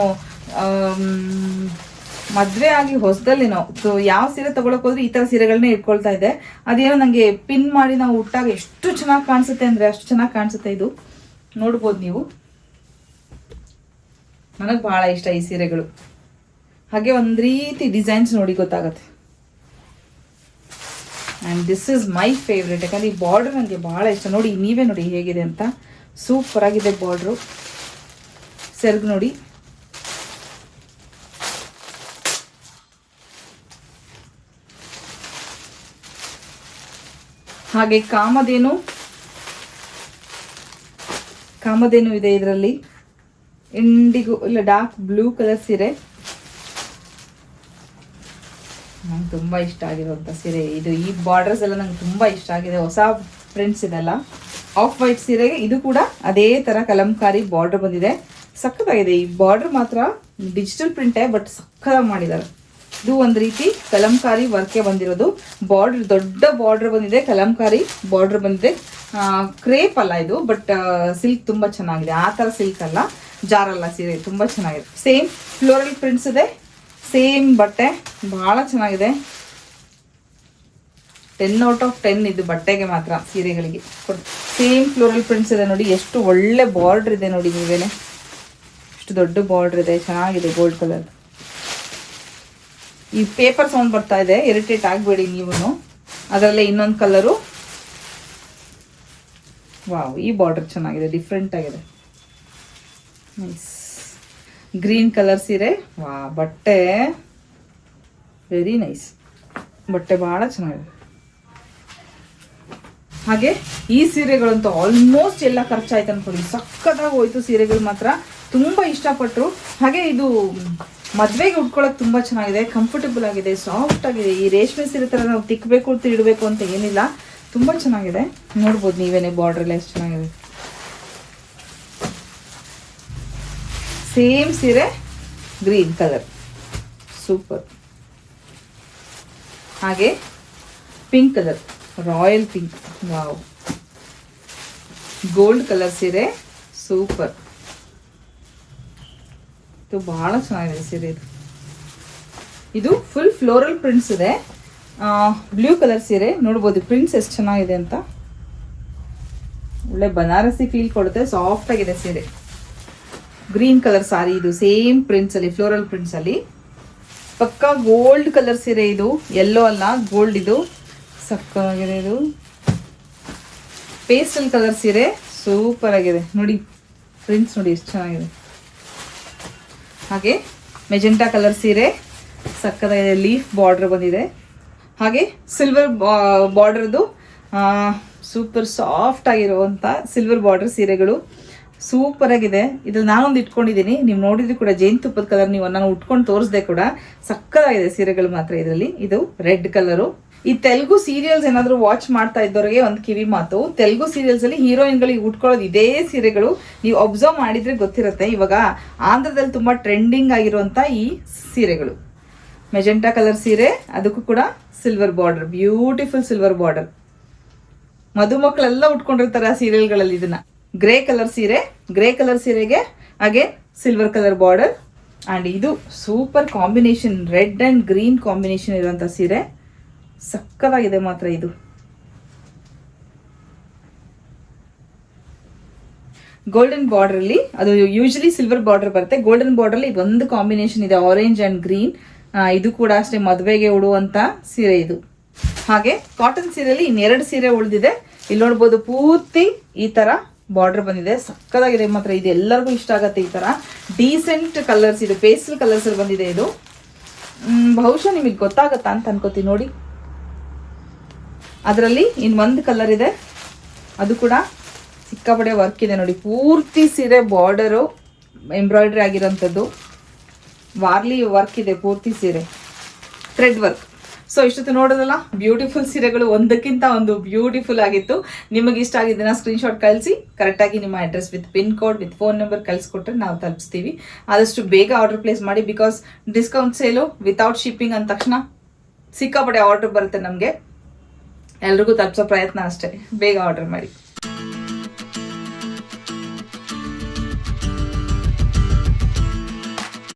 ಮದುವೆ ಆಗಿ ಹೊಸದಲ್ಲೇನೋ ಯಾವ ಸೀರೆ ತೊಗೊಳಕ್ಕೆ ಹೋದ್ರೆ ಈ ಥರ ಸೀರೆಗಳನ್ನೇ ಇಟ್ಕೊಳ್ತಾ ಇದ್ದೆ. ಅದೇನೋ ನನಗೆ ಪಿನ್ ಮಾಡಿ ನಾವು ಉಟ್ಟಾಗ ಎಷ್ಟು ಚೆನ್ನಾಗಿ ಕಾಣಿಸುತ್ತೆ ಅಂದರೆ ಅಷ್ಟು ಚೆನ್ನಾಗಿ ಕಾಣಿಸುತ್ತೆ. ಇದು ನೋಡ್ಬೋದು ನೀವು, ನನಗೆ ಭಾಳ ಇಷ್ಟ ಈ ಸೀರೆಗಳು. ಹಾಗೆ ಒಂದು ರೀತಿ ಡಿಸೈನ್ಸ್ ನೋಡಿ ಗೊತ್ತಾಗತ್ತೆ. And this is my favourite, ಯಾಕಂದರೆ ಈ ಬಾರ್ಡ್ರ್ ನನಗೆ ಭಾಳ ಇಷ್ಟ. ನೋಡಿ ನೀವೇ ನೋಡಿ ಹೇಗಿದೆ ಅಂತ, ಸೂಪರ್ ಆಗಿದೆ ಬಾರ್ಡ್ರು. ಸೆರ್ಗ್ ನೋಡಿ, ಹಾಗೆ ಕಾಮಧೇನು ಇದೆ ಇದರಲ್ಲಿ. ಇಂಡಿಗೋ ಇಲ್ಲ ಡಾರ್ಕ್ ಬ್ಲೂ ಕಲರ್ ಸೀರೆ, ನಂಗೆ ತುಂಬ ಇಷ್ಟ ಆಗಿರುವಂಥ ಸೀರೆ ಇದು. ಈ ಬಾರ್ಡರ್ಸ್ ಎಲ್ಲ ನಂಗೆ ತುಂಬ ಇಷ್ಟ ಆಗಿದೆ, ಹೊಸ ಪ್ರಿಂಟ್ಸ್ ಇದೆಲ್ಲ. ಆಫ್ ವೈಟ್ ಸೀರೆಗೆ ಇದು ಕೂಡ ಅದೇ ಥರ ಕಲಂಕಾರಿ ಬಾರ್ಡರ್ ಬಂದಿದೆ, ಸಕ್ಕತ್ತಾಗಿದೆ. ಈ ಬಾರ್ಡರ್ ಮಾತ್ರ ಡಿಜಿಟಲ್ ಪ್ರಿಂಟೇ, ಬಟ್ ಸಕ್ಕತ್ತಾಗಿ ಮಾಡಿದ್ದಾರೆ. ಇದು ಒಂದು ರೀತಿ ಕಲಂಕಾರಿ ವರ್ಕೆ ಬಂದಿರೋದು. ಬಾರ್ಡರ್ ದೊಡ್ಡ ಬಾರ್ಡರ್ ಬಂದಿದೆ, ಕಲಂಕಾರಿ ಬಾರ್ಡರ್ ಬಂದಿದೆ. ಕ್ರೇಪ್ ಅಲ್ಲ ಇದು, ಬಟ್ ಸಿಲ್ಕ್ ತುಂಬ ಚೆನ್ನಾಗಿದೆ. ಆ ಥರ ಸಿಲ್ಕ್ ಅಲ್ಲ, ಜಾರಲ್ಲ ಸೀರೆ, ತುಂಬ ಚೆನ್ನಾಗಿದೆ. ಸೇಮ್ ಫ್ಲೋರಲ್ ಪ್ರಿಂಟ್ಸ್ ಇದೆ, ಸೇಮ್ ಬಟ್ಟೆ, ಭಾಳ ಚೆನ್ನಾಗಿದೆ. 10/10 ಇದು ಬಟ್ಟೆಗೆ ಮಾತ್ರ, ಸೀರೆಗಳಿಗೆ ಸೇಮ್ ಫ್ಲೋರಲ್ ಪ್ರಿಂಟ್ಸ್ ಇದೆ ನೋಡಿ. ಎಷ್ಟು ಒಳ್ಳೆ ಬಾರ್ಡರ್ ಇದೆ ನೋಡಿ, ನೀವೇನೆ ಎಷ್ಟು ದೊಡ್ಡ ಬಾರ್ಡರ್ ಇದೆ, ಚೆನ್ನಾಗಿದೆ ಗೋಲ್ಡ್ ಕಲರ್. ಈ ಪೇಪರ್ ಸೌಂಡ್ ಬರ್ತಾ ಇದೆ, ಇರಿಟೇಟ್ ಆಗಬೇಡಿ ನೀವು. ಅದರಲ್ಲೇ ಇನ್ನೊಂದು ಕಲರು, ವಾವ್, ಈ ಬಾರ್ಡರ್ ಚೆನ್ನಾಗಿದೆ, ಡಿಫ್ರೆಂಟ್ ಆಗಿದೆ, ನೈಸ್. ಗ್ರೀನ್ ಕಲರ್ ಸೀರೆ, ವಾ, ಬಟ್ಟೆ ವೆರಿ ನೈಸ್, ಬಟ್ಟೆ ಭಾಳ ಚೆನ್ನಾಗಿದೆ. ಹಾಗೆ ಈ ಸೀರೆಗಳಂತೂ ಆಲ್ಮೋಸ್ಟ್ ಎಲ್ಲ ಖರ್ಚಾಯ್ತು ಅನ್ಕೊಳ್ಳಿ, ಸಕ್ಕತ್ತಾಗಿ ಹೋಯ್ತು ಸೀರೆಗಳು ಮಾತ್ರ, ತುಂಬ ಇಷ್ಟಪಟ್ಟರು. ಹಾಗೆ ಇದು ಮದುವೆಗೆ ಉಟ್ಕೊಳ್ಳೋಕೆ ತುಂಬ ಚೆನ್ನಾಗಿದೆ, ಕಂಫರ್ಟಬಲ್ ಆಗಿದೆ, ಸಾಫ್ಟ್ ಆಗಿದೆ. ಈ ರೇಷ್ಮೆ ಸೀರೆ ಥರ ನಾವು ತಿಕ್ಕಬೇಕು ಇಡಬೇಕು ಅಂತ ಏನಿಲ್ಲ, ತುಂಬ ಚೆನ್ನಾಗಿದೆ. ನೋಡ್ಬೋದು ನೀವೇನೆ ಬಾರ್ಡರ್ ಎಲ್ಲ ಎಷ್ಟು ಚೆನ್ನಾಗಿದೆ. ಸೇಮ್ ಸೀರೆ ಗ್ರೀನ್ ಕಲರ್, ಸೂಪರ್. ಹಾಗೆ pink colour, royal pink, wow. Gold colour ಸೀರೆ, ಸೂಪರ್. ಇದು ಬಹಳ ಚೆನ್ನಾಗಿದೆ ಸೀರೆ. ಇದು ಫುಲ್ ಫ್ಲೋರಲ್ ಪ್ರಿಂಟ್ಸ್ ಇದೆ. ಬ್ಲೂ ಕಲರ್ ಸೀರೆ ನೋಡ್ಬೋದು, ಪ್ರಿಂಟ್ಸ್ ಎಷ್ಟು ಚೆನ್ನಾಗಿದೆ ಅಂತ. ಒಳ್ಳೆ ಬನಾರಸಿ ಫೀಲ್ ಕೊಡುತ್ತೆ, ಸಾಫ್ಟ್ ಆಗಿದೆ ಸೀರೆ. ಗ್ರೀನ್ ಕಲರ್ ಸಾರಿ, ಇದು ಸೇಮ್ ಪ್ರಿಂಟ್ಸ್ ಅಲ್ಲಿ, ಫ್ಲೋರಲ್ ಪ್ರಿಂಟ್ಸ್ ಅಲ್ಲಿ. ಪಕ್ಕಾ ಗೋಲ್ಡ್ ಕಲರ್ ಸೀರೆ ಇದು, ಎಲ್ಲೋ ಅಲ್ಲ, ಗೋಲ್ಡ್. ಇದು ಸಕ್ಕತ್ತಾಗಿದೆ. ಇದು ಪೇಸ್ಟಲ್ ಕಲರ್ ಸೀರೆ, ಸೂಪರ್ ಆಗಿದೆ ನೋಡಿ. ಪ್ರಿಂಟ್ಸ್ ನೋಡಿ ಎಷ್ಟು ಚೆನ್ನಾಗಿದೆ. ಹಾಗೆ ಮೆಜೆಂಟಾ ಕಲರ್ ಸೀರೆ, ಸಕ್ಕತ್ತಾಗಿದೆ. ಲೀಫ್ ಬಾರ್ಡರ್ ಬಂದಿದೆ. ಹಾಗೆ ಸಿಲ್ವರ್ ಬಾರ್ಡರ್ದು ಸೂಪರ್ ಸಾಫ್ಟ್ ಆಗಿರುವಂಥ ಸಿಲ್ವರ್ ಬಾರ್ಡರ್ ಸೀರೆಗಳು ಸೂಪರ್ ಆಗಿದೆ. ಇದ್ರಲ್ಲಿ ನಾನೊಂದು ಇಟ್ಕೊಂಡಿದ್ದೀನಿ, ನೀವು ನೋಡಿದ್ರು ಕೂಡ ಜೇನುತುಪ್ಪದ ಕಲರ್. ನೀವು ನಾನು ಉಟ್ಕೊಂಡು ತೋರಿಸ್ದೆ ಕೂಡ, ಸಕ್ಕತ್ತಾಗಿದೆ ಸೀರೆಗಳು ಮಾತ್ರ ಇದರಲ್ಲಿ. ಇದು ರೆಡ್ ಕಲರು. ಈ ತೆಲುಗು ಸೀರಿಯಲ್ಸ್ ಏನಾದರೂ ವಾಚ್ ಮಾಡ್ತಾ ಇದ್ದವ್ರಿಗೆ ಒಂದು ಕಿವಿ ಮಾತು, ತೆಲುಗು ಸೀರಿಯಲ್ಸ್ ಅಲ್ಲಿ ಹೀರೋಯಿನ್ಗಳಿಗೆ ಉಟ್ಕೊಳ್ಳೋದು ಇದೇ ಸೀರೆಗಳು. ನೀವು ಅಬ್ಸರ್ವ್ ಮಾಡಿದ್ರೆ ಗೊತ್ತಿರುತ್ತೆ. ಇವಾಗ ಆಂಧ್ರದಲ್ಲಿ ತುಂಬಾ ಟ್ರೆಂಡಿಂಗ್ ಆಗಿರುವಂತ ಈ ಸೀರೆಗಳು. ಮೆಜೆಂಟಾ ಕಲರ್ ಸೀರೆ, ಅದಕ್ಕೂ ಕೂಡ silver border, beautiful silver border. ಮದುಮಕ್ಕಳೆಲ್ಲ ಉಟ್ಕೊಂಡಿರ್ತಾರೆ ಆ ಸೀರಿಯಲ್ಗಳಲ್ಲಿ ಇದನ್ನ. ಗ್ರೇ ಕಲರ್ ಸೀರೆ, ಗ್ರೇ ಕಲರ್ ಸೀರೆಗೆ ಹಾಗೆ ಸಿಲ್ವರ್ ಕಲರ್ ಬಾರ್ಡರ್. ಅಂಡ್ ಇದು super combination, red and green combination ಇರುವಂತ ಸೀರೆ, ಸಕ್ಕತ್ತಾಗಿದೆ ಮಾತ್ರ. ಇದು ಗೋಲ್ಡನ್ ಬಾರ್ಡರ್ ಅಲ್ಲಿ, ಅದು ಯೂಶಲಿ ಸಿಲ್ವರ್ ಬಾರ್ಡರ್ ಬರುತ್ತೆ. ಗೋಲ್ಡನ್ ಬಾರ್ಡರ್ ಅಲ್ಲಿ ಒಂದು ಕಾಂಬಿನೇಷನ್ ಇದೆ, ಆರೆಂಜ್ ಅಂಡ್ ಗ್ರೀನ್. ಇದು ಕೂಡ ಅಷ್ಟೇ ಮದುವೆಗೆ ಉಡುವಂತ ಸೀರೆ ಇದು. ಹಾಗೆ ಕಾಟನ್ ಸೀರೆಯಲ್ಲಿ ಇನ್ನೆರಡು ಸೀರೆ ಉಳಿದಿದೆ. ಇಲ್ಲಿ ನೋಡ್ಬೋದು, ಪೂರ್ತಿ ಈ ತರ ಬಾರ್ಡರ್ ಬಂದಿದೆ, ಸಕ್ಕತ್ತಾಗಿದೆ ಮಾತ್ರ. ಇದು ಎಲ್ಲರಿಗೂ ಇಷ್ಟ ಆಗತ್ತೆ. ಈ ತರ ಡೀಸೆಂಟ್ ಕಲರ್ಸ್, ಇದು ಪೇಸ್ಟಲ್ ಕಲರ್ಸ್ ಅಲ್ಲಿ ಬಂದಿದೆ. ಇದು ಬಹುಶಃ ನಿಮಗೆ ಗೊತ್ತಾಗತ್ತಾ ಅಂತ ಅನ್ಕೋತೀನಿ ನೋಡಿ. ಅದರಲ್ಲಿ ಇನ್ನೊಂದು ಕಲರ್ ಇದೆ, ಅದು ಕೂಡ ಸಿಕ್ಕಾಪಡೆ ವರ್ಕ್ ಇದೆ ನೋಡಿ. ಪೂರ್ತಿ ಸೀರೆ ಬಾರ್ಡರು ಎಂಬ್ರಾಯ್ಡ್ರಿ ಆಗಿರೋಂಥದ್ದು, ವಾರ್ಲಿ ವರ್ಕ್ ಇದೆ ಪೂರ್ತಿ ಸೀರೆ, ಥ್ರೆಡ್ ವರ್ಕ್. ಸೊ ಇಷ್ಟೊತ್ತು ನೋಡೋದಲ್ಲ, ಬ್ಯೂಟಿಫುಲ್ ಸೀರೆಗಳು, ಒಂದಕ್ಕಿಂತ ಒಂದು ಬ್ಯೂಟಿಫುಲ್ ಆಗಿತ್ತು. ನಿಮಗೆ ಇಷ್ಟ ಆಗಿದ್ದನ್ನ ಸ್ಕ್ರೀನ್ಶಾಟ್ ಕಳಿಸಿ, ಕರೆಕ್ಟಾಗಿ ನಿಮ್ಮ address with pin code with phone number ಕಳಿಸ್ಕೊಟ್ರೆ ನಾವು ತಲುಪಿಸ್ತೀವಿ. ಆದಷ್ಟು ಬೇಗ ಆರ್ಡರ್ ಪ್ಲೇಸ್ ಮಾಡಿ, because discount sale without shipping ಅಂದ ತಕ್ಷಣ ಸಿಕ್ಕಾಪಡೆ ಆರ್ಡರ್ ಬರುತ್ತೆ ನಮಗೆ. ಎಲ್ರಿಗೂ ತಲುಪಿಸೋ ಪ್ರಯತ್ನ ಅಷ್ಟೇ, ಬೇಗ ಆರ್ಡರ್ ಮಾಡಿ.